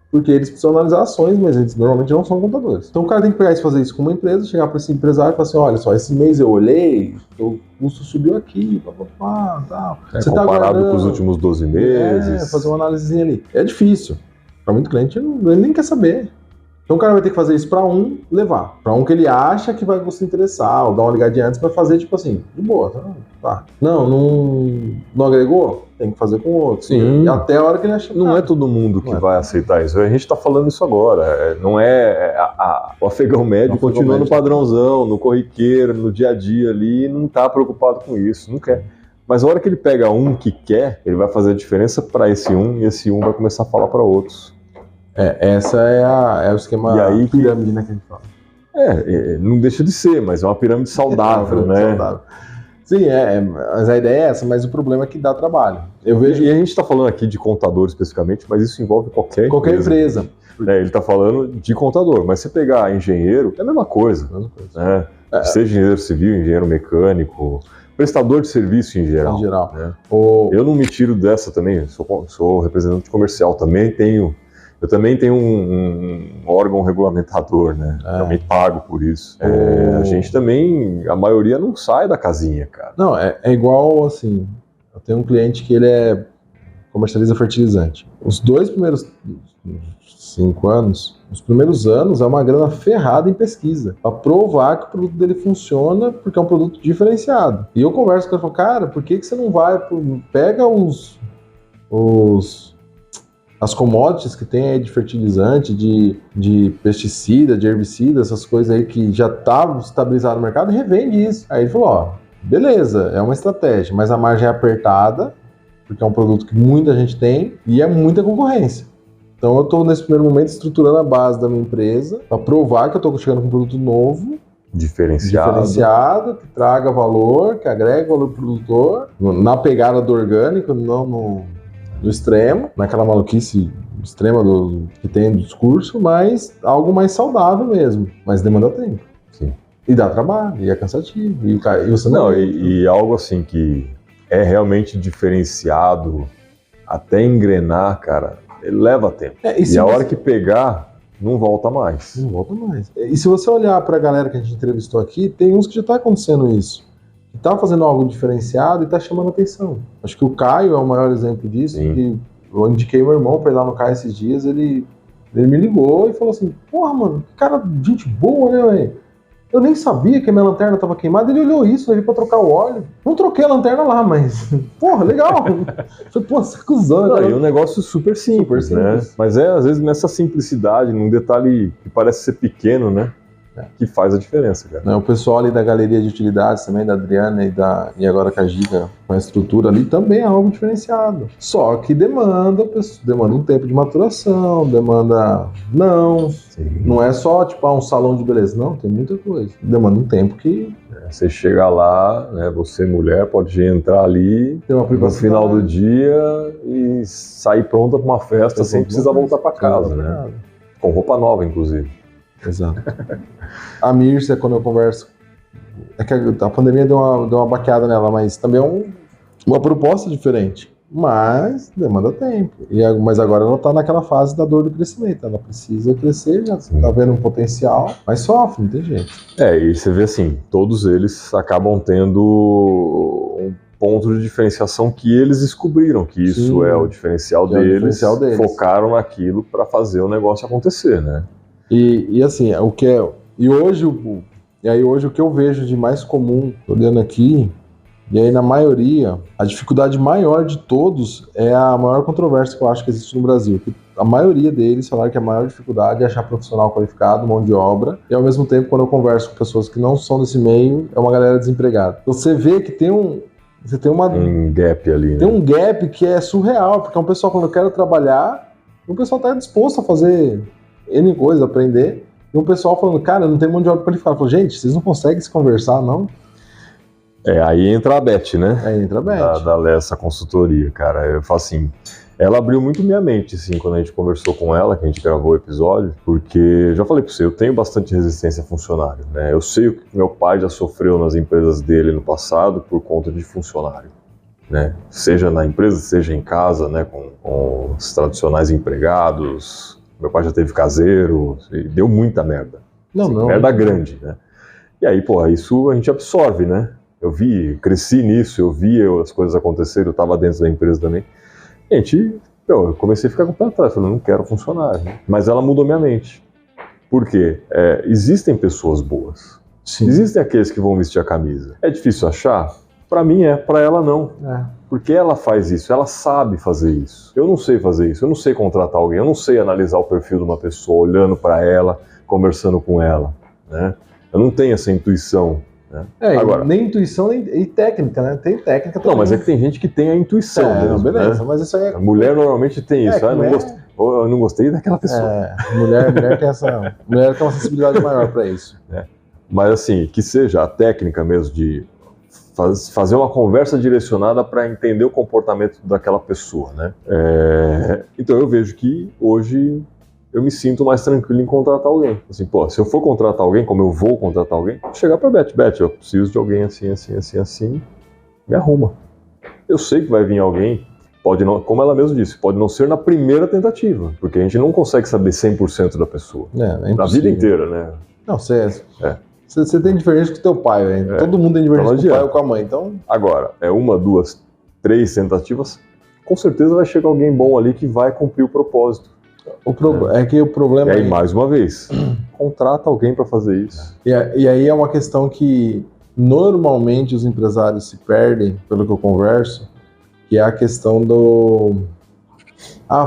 porque eles precisam analisar ações, mas eles normalmente não são contadores. Então o cara tem que pegar e fazer isso com uma empresa, chegar para esse empresário e falar assim, olha só, esse mês eu olhei, o custo subiu aqui, tal. Você comparado com os últimos 12 meses. Fazer uma análisezinha ali. É difícil. Para muito cliente, ele nem quer saber. Então o cara vai ter que fazer isso para um levar. Para um que ele acha que vai se interessar, ou dar uma ligadinha antes para fazer, tipo assim, de boa, tá. Não agregou? Tem que fazer com o outro. Sim. E até a hora que ele acha. Não é todo mundo que vai aceitar isso. A gente está falando isso agora. Não é o afegão médio continua no padrãozão, no corriqueiro, no dia a dia ali, não está preocupado com isso, não quer. Mas a hora que ele pega um que quer, ele vai fazer a diferença para esse um, e esse um vai começar a falar para outros. Essa é o esquema pirâmide, né, que a gente fala. Não deixa de ser, mas é uma pirâmide saudável, né? Saudável. Sim, mas a ideia é essa, mas o problema é que dá trabalho. Eu vejo... E a gente está falando aqui de contador especificamente, mas isso envolve qualquer empresa. Ele está falando de contador, mas se pegar engenheiro, é a mesma coisa. Né? Seja engenheiro civil, engenheiro mecânico, prestador de serviço em geral. Né? Eu não me tiro dessa também, sou representante comercial, eu também tenho um órgão regulamentador, né? Também pago por isso. A gente também, a maioria não sai da casinha, cara. Não, é igual assim, eu tenho um cliente que ele comercializa fertilizante. Os 2 primeiros 5 anos, os primeiros anos é uma grana ferrada em pesquisa, para provar que o produto dele funciona, porque é um produto diferenciado. E eu converso com ele e falo, cara, por que você não vai, pega as commodities que tem aí de fertilizante, de pesticida, de herbicida, essas coisas aí que já estavam estabilizadas no mercado, e revende isso. Aí ele falou, beleza, é uma estratégia, mas a margem é apertada porque é um produto que muita gente tem e é muita concorrência. Então eu estou nesse primeiro momento estruturando a base da minha empresa para provar que eu estou chegando com um produto novo, diferenciado, que traga valor, que agrega valor pro produtor, na pegada do orgânico, não no extremo, naquela maluquice extrema que tem do discurso, mas algo mais saudável mesmo, mas demanda tempo. Sim. E dá trabalho, e é cansativo, e você e algo assim que é realmente diferenciado, até engrenar, cara, ele leva tempo. E a hora que pegar, não volta mais. Não volta mais. E se você olhar para a galera que a gente entrevistou aqui, tem uns que já está acontecendo isso. Que tá fazendo algo diferenciado e está chamando atenção. Acho que o Caio é o maior exemplo disso. Que eu indiquei meu irmão para ir lá no Caio esses dias, ele me ligou e falou assim, porra, mano, que cara, gente boa, né, velho? Eu nem sabia que a minha lanterna estava queimada. Ele olhou isso, ele veio pra trocar o óleo. Não troquei a lanterna lá, mas... Porra, legal. Falei, pô, você é cuzão. Não, e um negócio super simples, né? Mas às vezes, nessa simplicidade, num detalhe que parece ser pequeno, né? Que faz a diferença, cara. O pessoal ali da galeria de utilidades também, da Adriana e agora com a Giga, com a estrutura ali, também é algo diferenciado. Só que demanda um tempo de maturação, demanda... Não é só tipo um salão de beleza, não, tem muita coisa. Demanda um tempo que... Você chega lá, né, você mulher pode entrar ali no final do dia e sair pronta para uma festa sem precisar voltar para casa, né? Com roupa nova, inclusive. Exato. A Mírcia, quando eu converso, é que a pandemia deu uma baqueada nela, mas também é uma proposta diferente. Mas demanda tempo. Mas agora ela está naquela fase da dor do crescimento. Ela precisa crescer, já está vendo um potencial, mas sofre, não tem jeito. E você vê assim, todos eles acabam tendo um ponto de diferenciação que eles descobriram, que isso é o diferencial deles, focaram naquilo para fazer o negócio acontecer, né? E assim, hoje o que eu vejo de mais comum, olhando aqui, e aí na maioria, a dificuldade maior de todos é a maior controvérsia que eu acho que existe no Brasil. A maioria deles falaram que a maior dificuldade é achar profissional qualificado, mão de obra, e ao mesmo tempo, quando eu converso com pessoas que não são desse meio, é uma galera desempregada. Então você vê que tem um gap ali. Tem um gap que é surreal, porque é um pessoal falando, eu quero trabalhar, e o pessoal está disposto a fazer N coisa, aprender, e um pessoal falando, cara, não tem mão de obra qualificada. Eu falo, gente, vocês não conseguem se conversar, não? Aí entra a Beth, né? Aí entra a Beth. Da Lessa Consultoria, cara. Eu falo assim, ela abriu muito minha mente, assim, quando a gente conversou com ela, que a gente gravou o episódio, porque, já falei pra você, eu tenho bastante resistência a funcionário, né? Eu sei o que meu pai já sofreu nas empresas dele no passado por conta de funcionário, né? Seja na empresa, seja em casa, né? Com os tradicionais empregados. Meu pai já teve caseiro, deu muita merda. Merda grande, né? E aí, isso a gente absorve, né? Eu cresci nisso, eu vi as coisas acontecerem, eu estava dentro da empresa também. Eu comecei a ficar com o pé atrás, falando, não quero funcionário, né? Mas ela mudou minha mente. Por quê? Existem pessoas boas. Sim. Existem aqueles que vão vestir a camisa. É difícil achar? Para mim para ela não. Porque ela faz isso, ela sabe fazer isso. Eu não sei fazer isso, eu não sei contratar alguém, eu não sei analisar o perfil de uma pessoa, olhando para ela, conversando com ela, né? Eu não tenho essa intuição. Né? Agora, nem intuição e técnica, né? Tem técnica também. Não, mas é que tem gente que tem a intuição mesmo, beleza, né? Mas isso aí a mulher normalmente tem isso. Eu não gostei daquela pessoa. Mulher tem uma sensibilidade maior para isso. Mas assim, que seja a técnica mesmo de fazer uma conversa direcionada para entender o comportamento daquela pessoa, né? Então eu vejo que hoje eu me sinto mais tranquilo em contratar alguém. Assim, se eu for contratar alguém, como eu vou contratar alguém, chegar para Beth, eu preciso de alguém assim, me arruma. Eu sei que vai vir alguém, pode não, como ela mesmo disse, pode não ser na primeira tentativa, porque a gente não consegue saber 100% da pessoa. Na vida inteira, né? Não, você tem diferença com o teu pai, velho. Todo mundo tem diferença com o pai ou com a mãe, então... Agora, 1, 2, 3 tentativas, com certeza vai chegar alguém bom ali que vai cumprir o propósito. É que o problema... E aí, mais uma vez, contrata alguém para fazer isso. E aí é uma questão que normalmente os empresários se perdem, pelo que eu converso, que é a questão do...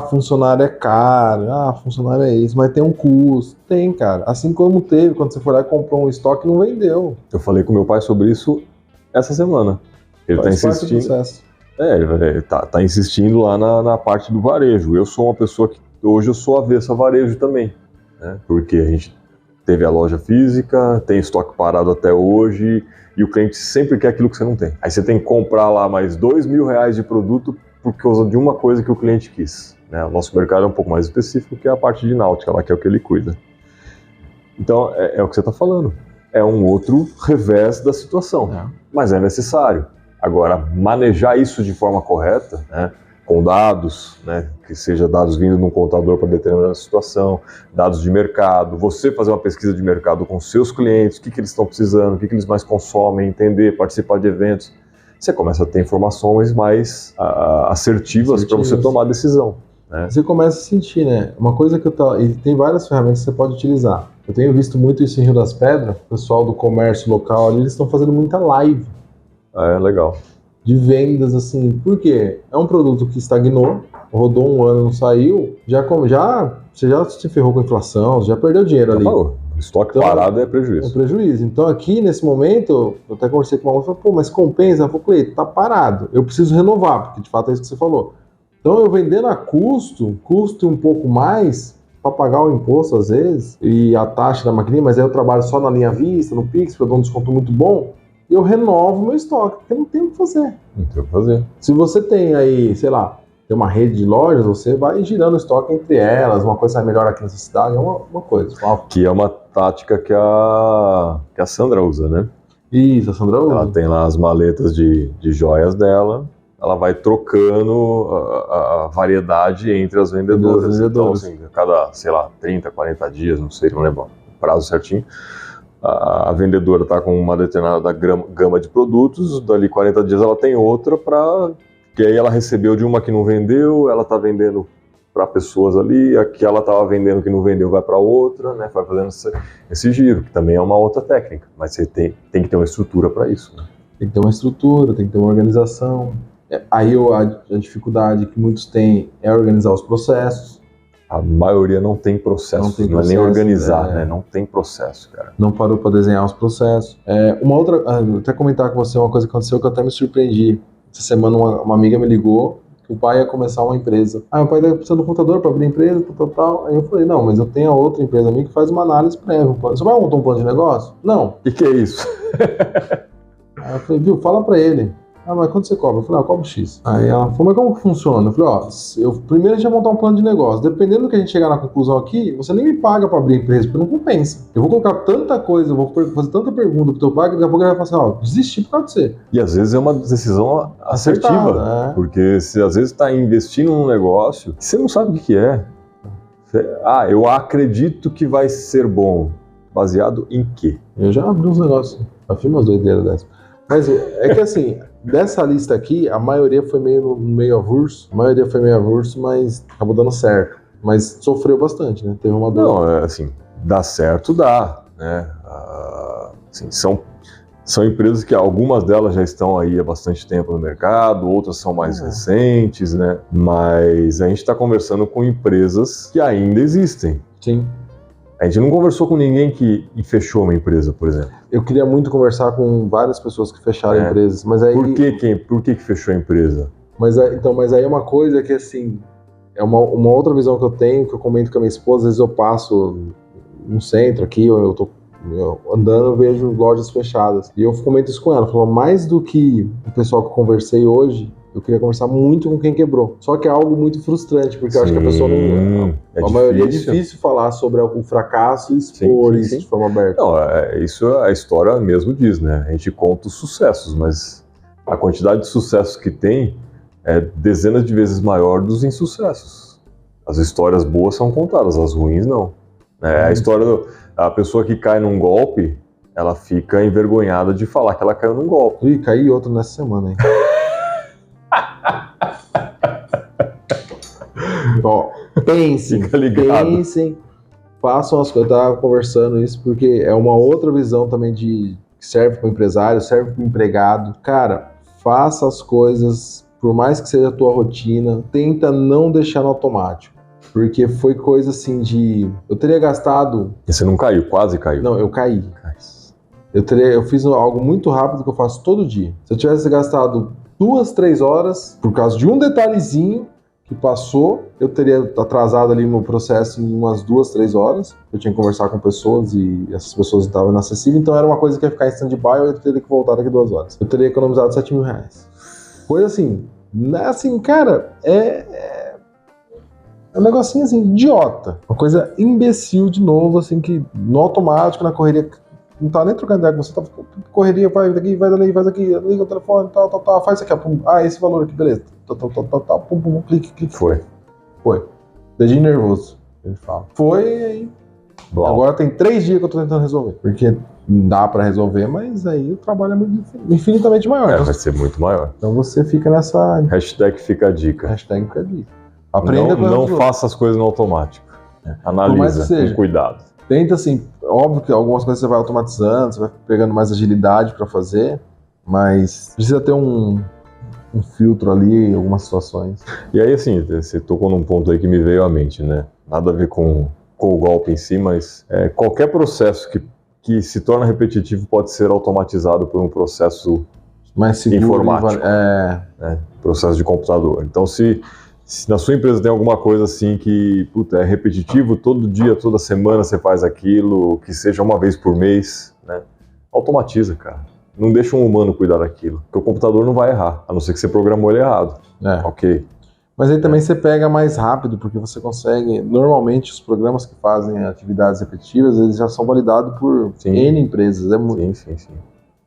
funcionário é caro, funcionário é isso, mas tem um custo. Tem, cara. Assim como teve, quando você foi lá e comprou um estoque e não vendeu. Eu falei com meu pai sobre isso essa semana. Ele está insistindo. Ele tá insistindo lá na parte do varejo. Eu sou uma pessoa que hoje eu sou avesso a varejo também, né? Porque a gente teve a loja física, tem estoque parado até hoje e o cliente sempre quer aquilo que você não tem. Aí você tem que comprar lá mais R$2.000 de produto por causa de uma coisa que o cliente quis, né? O nosso mercado é um pouco mais específico, que é a parte de náutica, lá que é o que ele cuida. Então, é o que você está falando. É um outro revés da situação, mas é necessário. Agora, manejar isso de forma correta, né, com dados, né, que seja dados vindo de um contador para determinada situação, dados de mercado, você fazer uma pesquisa de mercado com seus clientes, o que eles estão precisando, o que eles mais consomem, entender, participar de eventos, você começa a ter informações mais assertivas para você tomar a decisão. Né? Você começa a sentir, né? Uma coisa que e tem várias ferramentas que você pode utilizar. Eu tenho visto muito isso em Rio das Pedras, o pessoal do comércio local ali, eles estão fazendo muita live. Legal. De vendas, assim, por quê? É um produto que estagnou, rodou um ano, não saiu, você já se ferrou com a inflação, você já perdeu dinheiro ali. Falou. Estoque então, parado é prejuízo. É prejuízo. Então aqui, nesse momento, eu até conversei com uma outra, mas compensa? Eu falei, Cleiton, tá parado, eu preciso renovar, porque de fato é isso que você falou. Então eu vendendo a custo um pouco mais, para pagar o imposto às vezes, e a taxa da maquininha, mas aí eu trabalho só na linha à vista, no Pix, porque eu dou um desconto muito bom, eu renovo meu estoque, porque não tem o que fazer. Não tem o que fazer. Se você tem aí, sei lá, tem uma rede de lojas, você vai girando o estoque entre elas, uma coisa sai melhor aqui nessa cidade, é uma coisa. Que é uma tática que a Sandra usa, né? Isso, a Sandra usa. Ela tem lá as maletas de joias dela, ela vai trocando a variedade entre as vendedoras. Então, assim, a cada, sei lá, 30, 40 dias, não sei, não lembro o prazo certinho, a vendedora está com uma determinada gama de produtos, dali 40 dias ela tem outra que aí ela recebeu de uma que não vendeu, ela está vendendo para pessoas ali, a que ela estava vendendo que não vendeu vai para outra, né? Vai fazendo esse giro, que também é uma outra técnica, mas você tem que ter uma estrutura para isso. Né? Tem que ter uma estrutura, tem que ter uma organização. Aí a dificuldade que muitos têm é organizar os processos. A maioria não tem processo, não é nem organizar, né? Não tem processo, cara. Não parou para desenhar os processos. Uma outra, vou até comentar com você uma coisa que aconteceu que eu até me surpreendi. Essa semana uma amiga me ligou que o pai ia começar uma empresa. Meu pai tá precisando de um contador para abrir a empresa, tal. Aí eu falei, não, mas eu tenho a outra empresa minha que faz uma análise prévia. Você vai montar um plano de negócio? Não. O que é isso? Aí eu falei, fala para ele. Mas quanto você cobra? Eu falei, eu cobro X. Aí ela falou, mas como que funciona? Eu falei, primeiro a gente vai montar um plano de negócio. Dependendo do que a gente chegar na conclusão aqui, você nem me paga para abrir a empresa, porque não compensa. Eu vou colocar tanta coisa, eu vou fazer tanta pergunta pro teu pai, que daqui a pouco ele vai falar assim, desistir por causa de você. E às vezes é uma decisão assertiva, porque você às vezes está investindo num negócio que você não sabe o que é. Eu acredito que vai ser bom. Baseado em quê? Eu já abri uns negócios, já fiz umas doideiras dessas. Mas é que assim, dessa lista aqui, a maioria foi meio avulso. A maioria foi meio avulso, mas acabou dando certo. Mas sofreu bastante, né? Teve uma dor. Não, assim, dá certo, dá, né? Assim, são empresas que algumas delas já estão aí há bastante tempo no mercado, outras são mais recentes, né? Mas a gente está conversando com empresas que ainda existem. Sim. A gente não conversou com ninguém que fechou uma empresa, por exemplo. Eu queria muito conversar com várias pessoas que fecharam empresas, mas aí... Por que fechou a empresa? Mas aí é uma coisa que, assim, é uma outra visão que eu tenho, que eu comento com a minha esposa, às vezes eu passo no centro aqui, ou eu tô andando, eu vejo lojas fechadas. E eu comento isso com ela, falou, mais do que o pessoal que eu conversei hoje, eu queria conversar muito com quem quebrou. Só que é algo muito frustrante, porque eu acho que a pessoa não... A maioria é difícil falar sobre o fracasso e expor isso de forma aberta. Não, isso a história mesmo diz, né? A gente conta os sucessos, mas a quantidade de sucessos que tem é dezenas de vezes maior dos insucessos. As histórias boas são contadas, as ruins não. A história a pessoa que cai num golpe, ela fica envergonhada de falar que ela caiu num golpe. Ih, caí outro nessa semana, hein? Ó, pensem, façam as coisas. Eu tava conversando isso porque é uma outra visão também que serve para o empresário, serve para o empregado. Cara, faça as coisas, por mais que seja a tua rotina, tenta não deixar no automático. Porque foi coisa assim de... Eu teria gastado... E você não caiu? Quase caiu? Não, eu caí. Eu fiz algo muito rápido que eu faço todo dia. Se eu tivesse gastado 2, 3 horas, por causa de um detalhezinho que passou, eu teria atrasado ali meu processo em umas 2, 3 horas. Eu tinha que conversar com pessoas e essas pessoas estavam inacessíveis, então era uma coisa que ia ficar em stand-by, eu teria que voltar daqui 2 horas. Eu teria economizado R$7.000. Coisa assim, cara, é um negocinho assim, idiota. Uma coisa imbecil de novo, assim, que no automático, na correria, não tá nem trocando ideia com você, tá correria, vai daqui, vai dali, faz aqui, liga o telefone, tal, faz isso aqui, pum, esse valor aqui, beleza, pum, clique. Foi. Dedinho nervoso, ele fala. Foi, aí. Bom. Agora tem 3 dias que eu tô tentando resolver, porque dá pra resolver, mas aí o trabalho é muito infinitamente maior. Vai ser muito maior. Então você fica nessa... Hashtag fica a dica. Hashtag fica a dica. Aprenda não faça as coisas no automático. Analisa com cuidado. Tenta assim, óbvio que algumas coisas você vai automatizando, você vai pegando mais agilidade para fazer, mas precisa ter um filtro ali em algumas situações. E aí assim, você tocou num ponto aí que me veio à mente, né? Nada a ver com o golpe em si, mas qualquer processo que se torna repetitivo pode ser automatizado por um processo mais seguro, informático. Processo de computador. Então se na sua empresa tem alguma coisa assim que é repetitivo, todo dia, toda semana você faz aquilo, que seja uma vez por mês, né? Automatiza, cara. Não deixa um humano cuidar daquilo, porque o computador não vai errar, a não ser que você programou ele errado. Ok. Mas aí também você pega mais rápido, porque você consegue... Normalmente, os programas que fazem atividades repetitivas, eles já são validados por N empresas. Sim.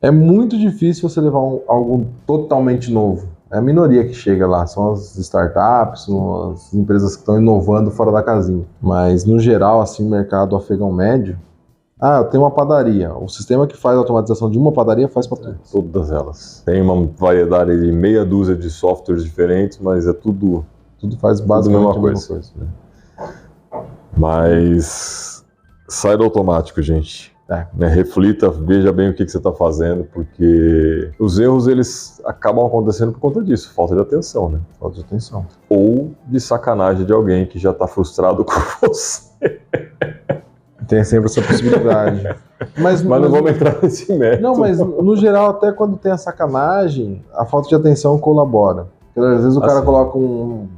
É muito difícil você levar algo totalmente novo. É a minoria que chega lá, são as startups, são as empresas que estão inovando fora da casinha. Mas, no geral, assim, o mercado afegão médio... eu tenho uma padaria. O sistema que faz a automatização de uma padaria faz para todas. Todas elas. Tem uma variedade de meia dúzia de softwares diferentes, mas é tudo faz basicamente a mesma coisa. Mas sai do automático, gente. Reflita, veja bem o que você está fazendo, porque os erros eles acabam acontecendo por conta disso, falta de atenção, né? Falta de atenção. Ou de sacanagem de alguém que já está frustrado com você. Tem sempre essa possibilidade. Mas não vamos entrar nesse mérito. Não, mas no geral, até quando tem a sacanagem, a falta de atenção colabora. Porque às vezes o cara coloca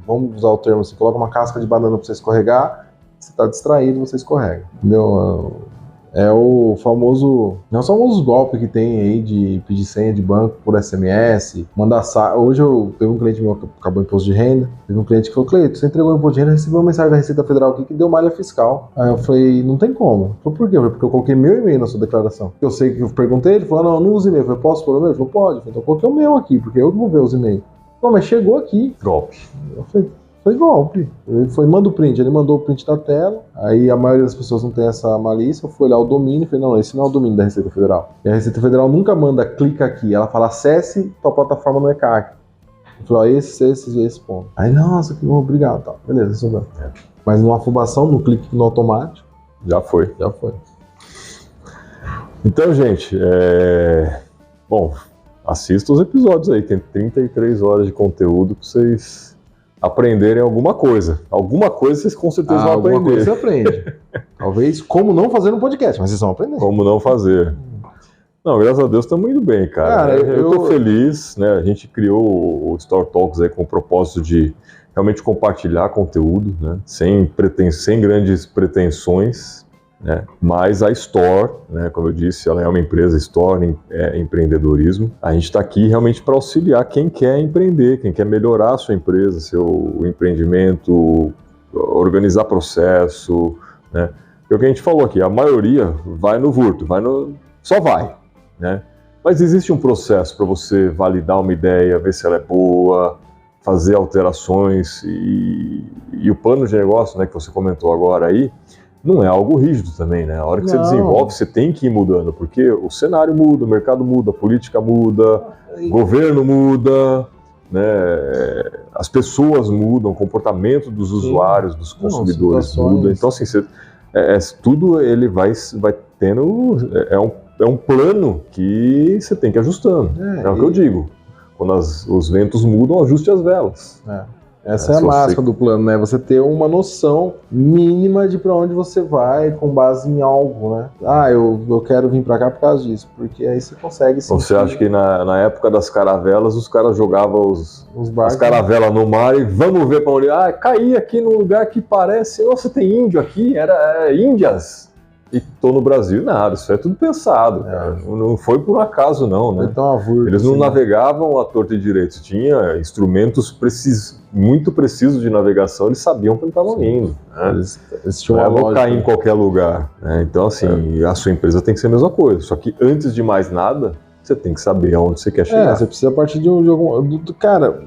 vamos usar o termo assim, coloca uma casca de banana pra você escorregar, você tá distraído, você escorrega. Entendeu? É o famoso... Não são os golpes que tem aí de pedir senha de banco por SMS, mandar... Hoje teve um cliente meu que acabou o imposto de renda, teve um cliente que falou, Cleito, você entregou o imposto de renda, recebeu uma mensagem da Receita Federal aqui que deu malha fiscal. Aí eu falei, não tem como. Eu falei, por quê? Porque eu coloquei meu e-mail na sua declaração. Eu sei que eu perguntei, ele falou, não usa e-mail. Eu falei, posso pôr o meu? Ele falou, pode. Eu falei, então eu coloquei o meu aqui, porque eu não vou ver os e-mails. Não, mas chegou aqui. Golpe. Eu falei, foi golpe. Ele foi, manda o print. Ele mandou o print da tela. Aí a maioria das pessoas não tem essa malícia. Eu fui olhar o domínio e falei, não, esse não é o domínio da Receita Federal. E a Receita Federal nunca manda clica aqui. Ela fala, acesse tua plataforma no ECAC. Eu falei, ó, esse ponto. Aí, nossa, que obrigado, tá. Beleza, resolveu. Mas numa afobação, no clique no automático. Já foi. Então, gente, bom, assista os episódios aí. Tem 33 horas de conteúdo pra vocês aprenderem alguma coisa. Alguma coisa vocês com certeza vão aprender. Alguma coisa você aprende. Talvez como não fazer um podcast, mas vocês vão aprender. Como não fazer. Não, graças a Deus estamos indo bem, cara. Eu tô feliz, né? A gente criou o Store Talks aí com o propósito de realmente compartilhar conteúdo, né? Sem grandes pretensões, né? Mas a Store, né? Como eu disse, ela é uma empresa, Store é empreendedorismo. A gente está aqui realmente para auxiliar quem quer empreender, quem quer melhorar a sua empresa, seu empreendimento, organizar processo, né? E o que a gente falou aqui, a maioria vai no vurto, só vai, né? Mas existe um processo para você validar uma ideia, ver se ela é boa, fazer alterações e o plano de negócio, né, que você comentou agora aí, não é algo rígido também, né? A hora que você desenvolve, você tem que ir mudando, porque o cenário muda, o mercado muda, a política muda, o governo muda, né? As pessoas mudam, o comportamento dos usuários, dos consumidores muda. Então, assim, tudo ele vai tendo... É um plano que você tem que ir ajustando. É o que eu digo. Quando os ventos mudam, ajuste as velas. Essa é a máxima do plano, né? Você ter uma noção mínima de para onde você vai com base em algo, né? Ah, eu quero vir para cá por causa disso, porque aí você consegue sentir. Você acha que na época das caravelas, os caras jogavam as caravelas no mar e vamos ver para onde... Ah, caí aqui num lugar que parece... Nossa, tem índio aqui, era Índias. E tô no Brasil, nada, isso é tudo pensado, cara. Não foi por um acaso, não, né? Então, eles não navegavam à torta e direito, tinha instrumentos muito precisos de navegação, eles sabiam para onde estavam indo. Né? Eles tinham uma lógica. Cair em qualquer lugar. Né? Então, assim, a sua empresa tem que ser a mesma coisa, só que antes de mais nada, você tem que saber aonde você quer chegar. Você precisa partir de algum... Cara...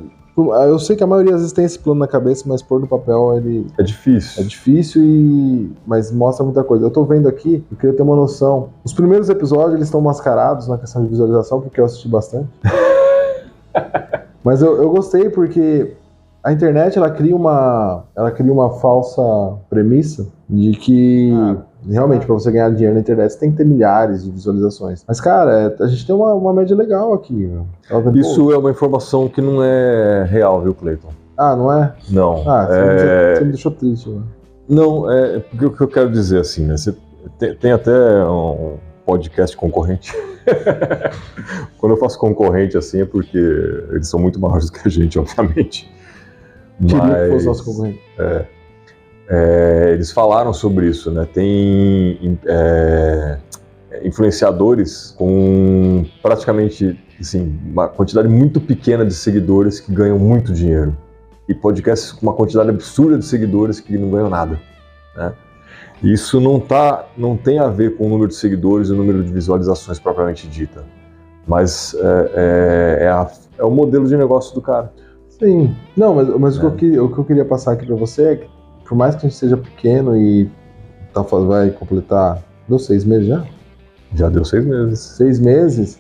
Eu sei que a maioria às vezes tem esse plano na cabeça, mas pôr no papel ele... É difícil. É difícil, mas mostra muita coisa. Eu tô vendo aqui, eu queria ter uma noção. Os primeiros episódios, eles estão mascarados na questão de visualização, porque eu assisti bastante. Mas eu gostei porque a internet, ela cria uma falsa premissa de que... Realmente, para você ganhar dinheiro na internet, você tem que ter milhares de visualizações. Mas, cara, a gente tem uma média legal aqui. Isso é uma informação que não é real, viu, Cleiton? Ah, não é? Não. Você me deixou triste. Né? Não, porque o que eu quero dizer assim, né? Você tem até um podcast concorrente. Quando eu faço concorrente assim é porque eles são muito maiores do que a gente, obviamente. Queria que fosse nosso concorrente. Eles falaram sobre isso, né? Tem influenciadores com praticamente assim, uma quantidade muito pequena de seguidores que ganham muito dinheiro. E podcasts com uma quantidade absurda de seguidores que não ganham nada. Né? Isso não tem a ver com o número de seguidores e o número de visualizações propriamente dita. Mas é o modelo de negócio do cara. Sim. Não, mas o que eu queria passar aqui para você é que por mais que a gente seja pequeno e vai completar... Deu 6 meses já? Já deu 6 meses. 6 meses,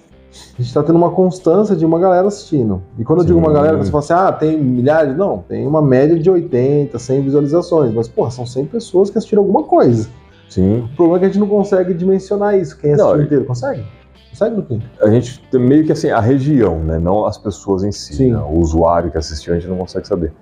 a gente tá tendo uma constância de uma galera assistindo. E quando eu digo uma galera, você fala assim, tem milhares? Não, tem uma média de 80, 100 visualizações. Mas, porra, são 100 pessoas que assistiram alguma coisa. Sim. O problema é que a gente não consegue dimensionar isso. Quem assistiu inteiro, consegue? Consegue, Luquinha? A gente tem meio que assim, a região, né? Não as pessoas em si. Sim. Né? O usuário que assistiu, a gente não consegue saber.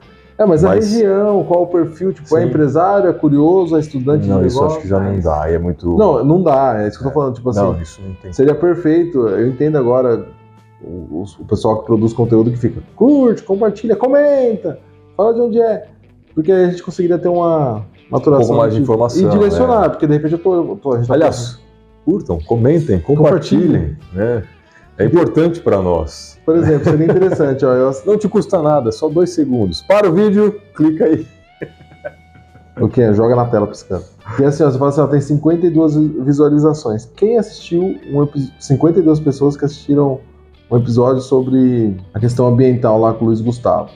Mas a região, qual o perfil, tipo, é empresário, é curioso, é estudante de negócio? Não, isso acho que já não dá, aí é muito... Não dá, é isso que eu tô falando, tipo assim, não, isso não tem. Seria perfeito, eu entendo agora o pessoal que produz conteúdo que fica, curte, compartilha, comenta, fala de onde é, porque a gente conseguiria ter uma maturação... Um pouco mais de informação, e direcionar, porque de repente a gente Aliás, curtam, comentem, compartilhem, né? É importante para nós. Por exemplo, seria interessante. Não te custa nada, só 2 segundos. Para o vídeo, clica aí. O que? Joga na tela piscando. E assim, você fala assim, tem 52 visualizações. Quem assistiu 52 pessoas que assistiram um episódio sobre a questão ambiental lá com o Luiz Gustavo.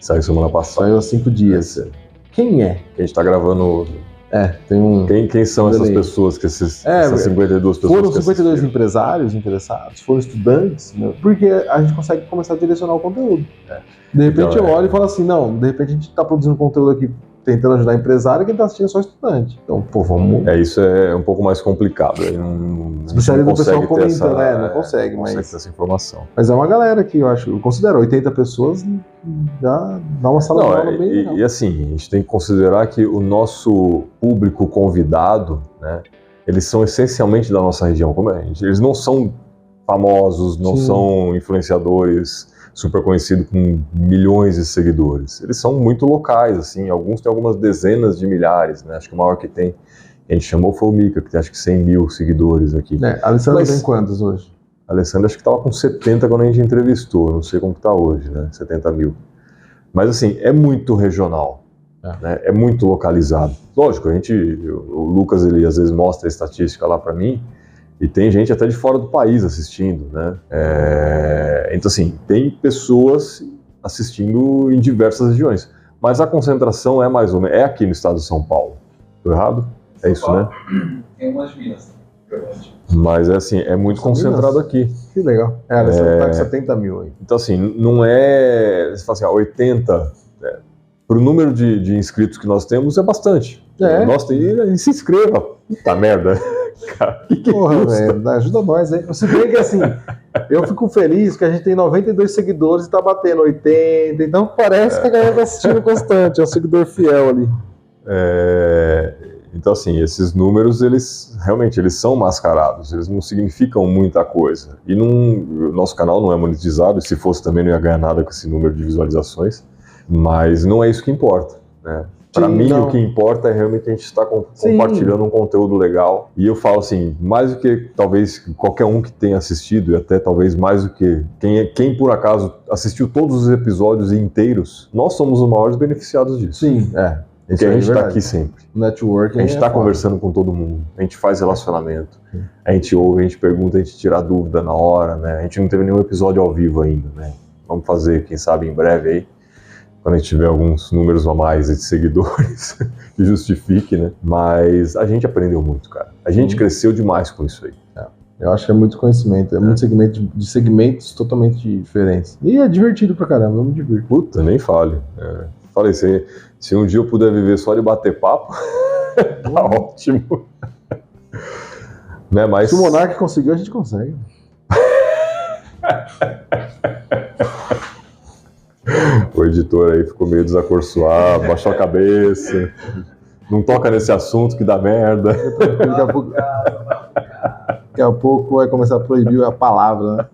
Saiu semana passada. Saiu há 5 dias. Quem é? Que a gente tá gravando... tem um... Quem são essas pessoas, essas 52 pessoas? Foram 52 empresários interessados, foram estudantes, porque a gente consegue começar a direcionar o conteúdo. De repente eu olho e falo assim, não, de repente a gente tá produzindo conteúdo aqui tentando ajudar empresário, quem tá assistindo é só estudante. Então, pô, vamos... Isso é um pouco mais complicado. Especialmente do pessoal comenta, né? Não consegue, mas... Não consegue ter essa informação. Mas é uma galera que eu considero 80 pessoas, já dá uma sala de aula bem legal. E assim, a gente tem que considerar que o nosso público convidado, né, eles são essencialmente da nossa região. Eles não são famosos, não são influenciadores super conhecidos com milhões de seguidores. Eles são muito locais, assim, alguns têm algumas dezenas de milhares, né? Acho que o maior que tem, a gente chamou foi o Mika, que tem acho que 100 mil seguidores aqui. A Alessandra tem quantos hoje? A Alessandra acho que estava com 70 quando a gente entrevistou, não sei como que está hoje, né? 70 mil. Mas assim, é muito regional, né? É muito localizado. Lógico, o Lucas, ele às vezes mostra a estatística lá para mim, e tem gente até de fora do país assistindo, né? Então, assim, tem pessoas assistindo em diversas regiões. Mas a concentração é mais ou menos... É aqui no estado de São Paulo. Tô errado? É isso, né? Tem umas de Minas, verdade. Mas, assim, é muito concentrado aqui. Que legal. Você tá com 70 mil aí. Então, assim, não é... Você fala assim, 80... Pro número de inscritos que nós temos, é bastante. Se inscreva. Puta merda. Cara, Porra, velho, ajuda nós, hein? Se bem que assim, eu fico feliz que a gente tem 92 seguidores e tá batendo 80, então parece que a galera tá assistindo constante, é um seguidor fiel ali. Então, assim, esses números, eles são mascarados, eles não significam muita coisa. E o nosso canal não é monetizado, e se fosse também não ia ganhar nada com esse número de visualizações, mas não é isso que importa, né? Para mim, o que importa é realmente a gente estar compartilhando um conteúdo legal. E eu falo assim, mais do que talvez qualquer um que tenha assistido, e até talvez mais do que quem por acaso assistiu todos os episódios inteiros, nós somos os maiores beneficiados disso. Sim, Porque a gente está aqui sempre. Networking. A gente está conversando com todo mundo, a gente faz relacionamento, a gente ouve, a gente pergunta, a gente tira dúvida na hora, né? A gente não teve nenhum episódio ao vivo ainda, né? Vamos fazer, quem sabe, em breve aí, quando a gente tiver alguns números a mais de seguidores, que justifique, né? Mas a gente aprendeu muito, cara. A gente cresceu demais com isso aí. Eu acho que é muito conhecimento, muito segmento de segmentos totalmente diferentes. E é divertido pra caramba, eu me divirto. Puta, nem fale. Falei, se um dia eu puder viver só de bater papo, tá ótimo. Né, mas... Se o Monark conseguiu, a gente consegue. O editor aí ficou meio desacorçoado, baixou a cabeça. Não toca nesse assunto que dá merda. Daqui a pouco vai começar a proibir a palavra, né?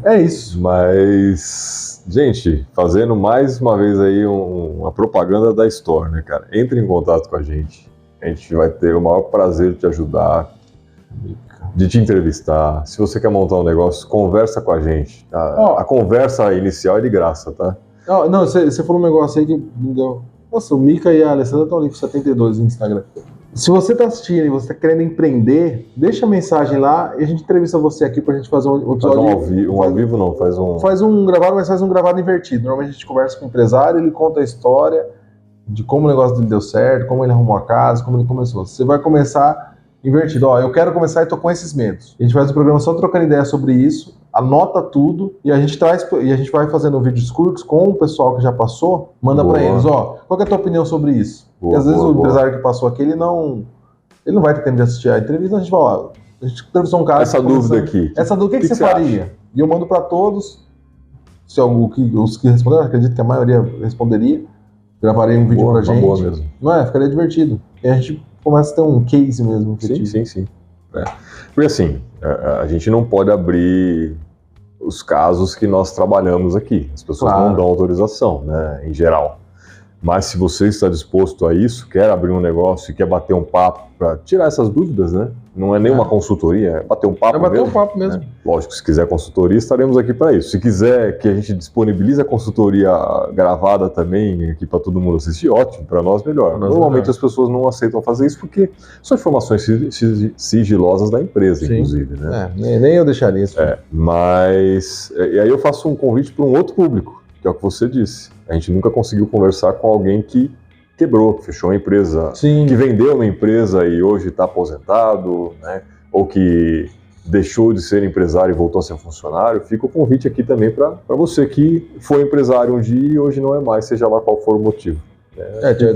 É isso. Mas, gente, fazendo mais uma vez aí uma propaganda da Store, né, cara? Entre em contato com a gente. A gente vai ter o maior prazer de te ajudar, de te entrevistar. Se você quer montar um negócio, conversa com a gente. A conversa inicial é de graça, tá? Não, você falou um negócio aí que me deu... Nossa, o Mika e a Alessandra estão ali com 72 no Instagram. Se você está assistindo e você está querendo empreender, deixa a mensagem lá e a gente entrevista você aqui pra gente fazer um episódio. Faz um gravado, mas faz um gravado invertido. Normalmente a gente conversa com o empresário, ele conta a história de como o negócio dele deu certo, como ele arrumou a casa, como ele começou. Você vai começar invertido. Eu quero começar e tô com esses medos. A gente faz um programa só trocando ideia sobre isso, anota tudo e a gente vai fazendo vídeos curtos com o pessoal que já passou, manda para eles, qual que é a tua opinião sobre isso? Porque às vezes o empresário que passou aqui, ele não vai ter tempo de assistir a entrevista, a gente fala, a gente entrevistou um cara... Essa dúvida aqui. Essa dúvida, o que você faria? Acha? E eu mando para todos, os que responderam, acredito que a maioria responderia, gravaria um vídeo pra gente. Boa mesmo. Não é? Ficaria divertido. E a gente começa a ter um case mesmo. Sim. Porque assim, a gente não pode abrir os casos que nós trabalhamos aqui. As pessoas não dão autorização, né, em geral. Mas se você está disposto a isso, quer abrir um negócio e quer bater um papo para tirar essas dúvidas, né? Não é nem uma consultoria, é bater um papo mesmo. É bater um papo mesmo. Né? Lógico, se quiser consultoria, estaremos aqui para isso. Se quiser que a gente disponibilize a consultoria gravada também aqui para todo mundo assistir, ótimo, para nós melhor. Normalmente as pessoas não aceitam fazer isso porque são informações sigilosas da empresa, inclusive, né? Nem eu deixaria isso. Mas, e aí eu faço um convite para um outro público, que é o que você disse. A gente nunca conseguiu conversar com alguém que quebrou, que fechou uma empresa, que vendeu uma empresa e hoje está aposentado, né? Ou que deixou de ser empresário e voltou a ser funcionário. Fica o convite aqui também para você que foi empresário um dia e hoje não é mais, seja lá qual for o motivo.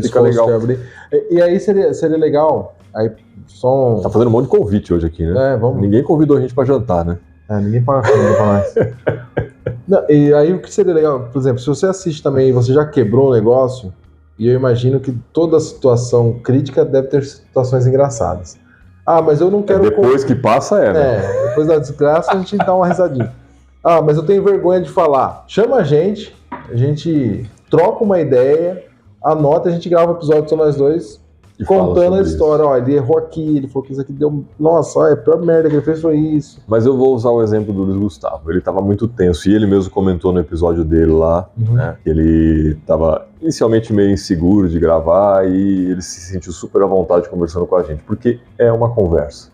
Fica legal. E aí seria legal. Aí só Tá fazendo um monte de convite hoje aqui, né? Vamos. Ninguém convidou a gente para jantar, né? Ninguém para mais. Não, e aí o que seria legal, por exemplo, se você assiste também e você já quebrou um negócio, e eu imagino que toda situação crítica deve ter situações engraçadas. Mas eu não quero... Depois que passa, né? Depois da desgraça a gente dá uma risadinha. Mas eu tenho vergonha de falar. Chama a gente troca uma ideia, anota, a gente grava um episódio só nós dois, contando a história. Ele errou aqui, ele falou que isso aqui deu... Nossa, a pior merda que ele fez foi isso. Mas eu vou usar o exemplo do Luiz Gustavo. Ele estava muito tenso, e ele mesmo comentou no episódio dele lá, né, que ele estava inicialmente meio inseguro de gravar e ele se sentiu super à vontade conversando com a gente, porque é uma conversa.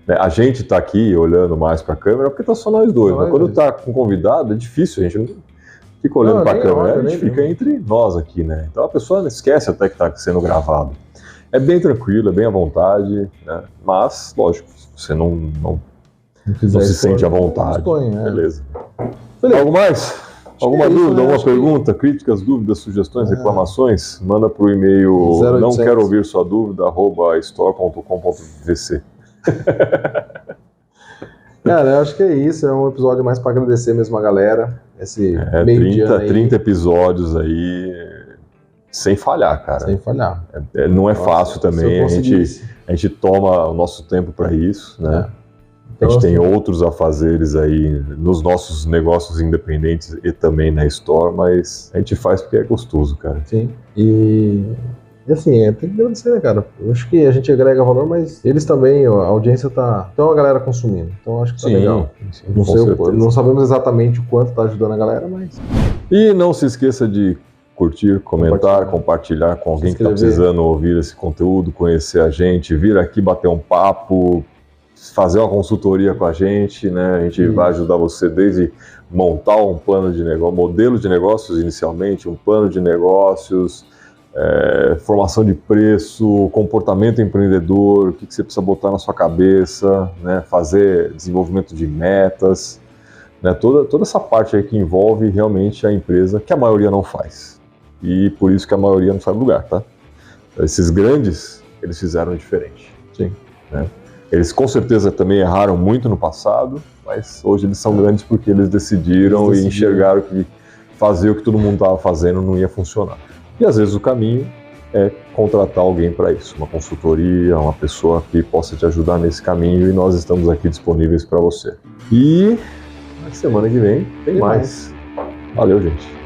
A gente está aqui olhando mais para a câmera porque tá só nós dois, mas quando tá com convidado é difícil, a gente não fica olhando para a câmera, a gente fica entre nós aqui, né? Então a pessoa esquece até que está sendo gravado. É bem tranquilo, é bem à vontade, né? Mas, lógico, você não se sente à vontade. Beleza. Algo mais? Alguma é isso, dúvida, né? alguma Acho que- pergunta, críticas, dúvidas, sugestões, reclamações? Manda para o e-mail 0800. não quero ouvir sua dúvida, @store.com.vc. Cara, eu acho que é isso. É um episódio mais para agradecer mesmo a galera. Esse meio de ano aí, 30 episódios aí, sem falhar, cara. sem falhar. Não é Nossa, fácil se também, eu a conseguisse. gente toma o nosso tempo para isso, né? Então, A gente tem assim, outros afazeres aí nos nossos negócios independentes e também na Store, mas a gente faz porque é gostoso, cara. sim. E assim, tem que agradecer, né, cara? Eu acho que a gente agrega valor, mas eles também, a audiência tá. Então a galera consumindo. Então acho que tá legal. sim, Não, com sei certeza. não sabemos exatamente o quanto tá ajudando a galera, mas. E não se esqueça de curtir, comentar, compartilhar com alguém que está inscrever. precisando ouvir esse conteúdo, conhecer a gente, vir aqui bater um papo, fazer uma consultoria com a gente, né? A gente vai ajudar você desde montar um plano de negócio, modelo de negócios inicialmente, um plano de negócios, formação de preço, comportamento empreendedor, o que você precisa botar na sua cabeça, né? Fazer desenvolvimento de metas, né? Toda essa parte aí que envolve realmente a empresa, que a maioria não faz. E por isso que a maioria não sai do lugar, tá? Esses grandes, eles fizeram diferente. Sim. Né? Eles com certeza também erraram muito no passado, mas hoje eles são grandes porque eles decidiram e enxergaram que fazer o que todo mundo estava fazendo não ia funcionar. E às vezes o caminho é contratar alguém para isso, uma consultoria, uma pessoa que possa te ajudar nesse caminho, e nós estamos aqui disponíveis para você. E na semana que vem tem mais. Valeu, gente.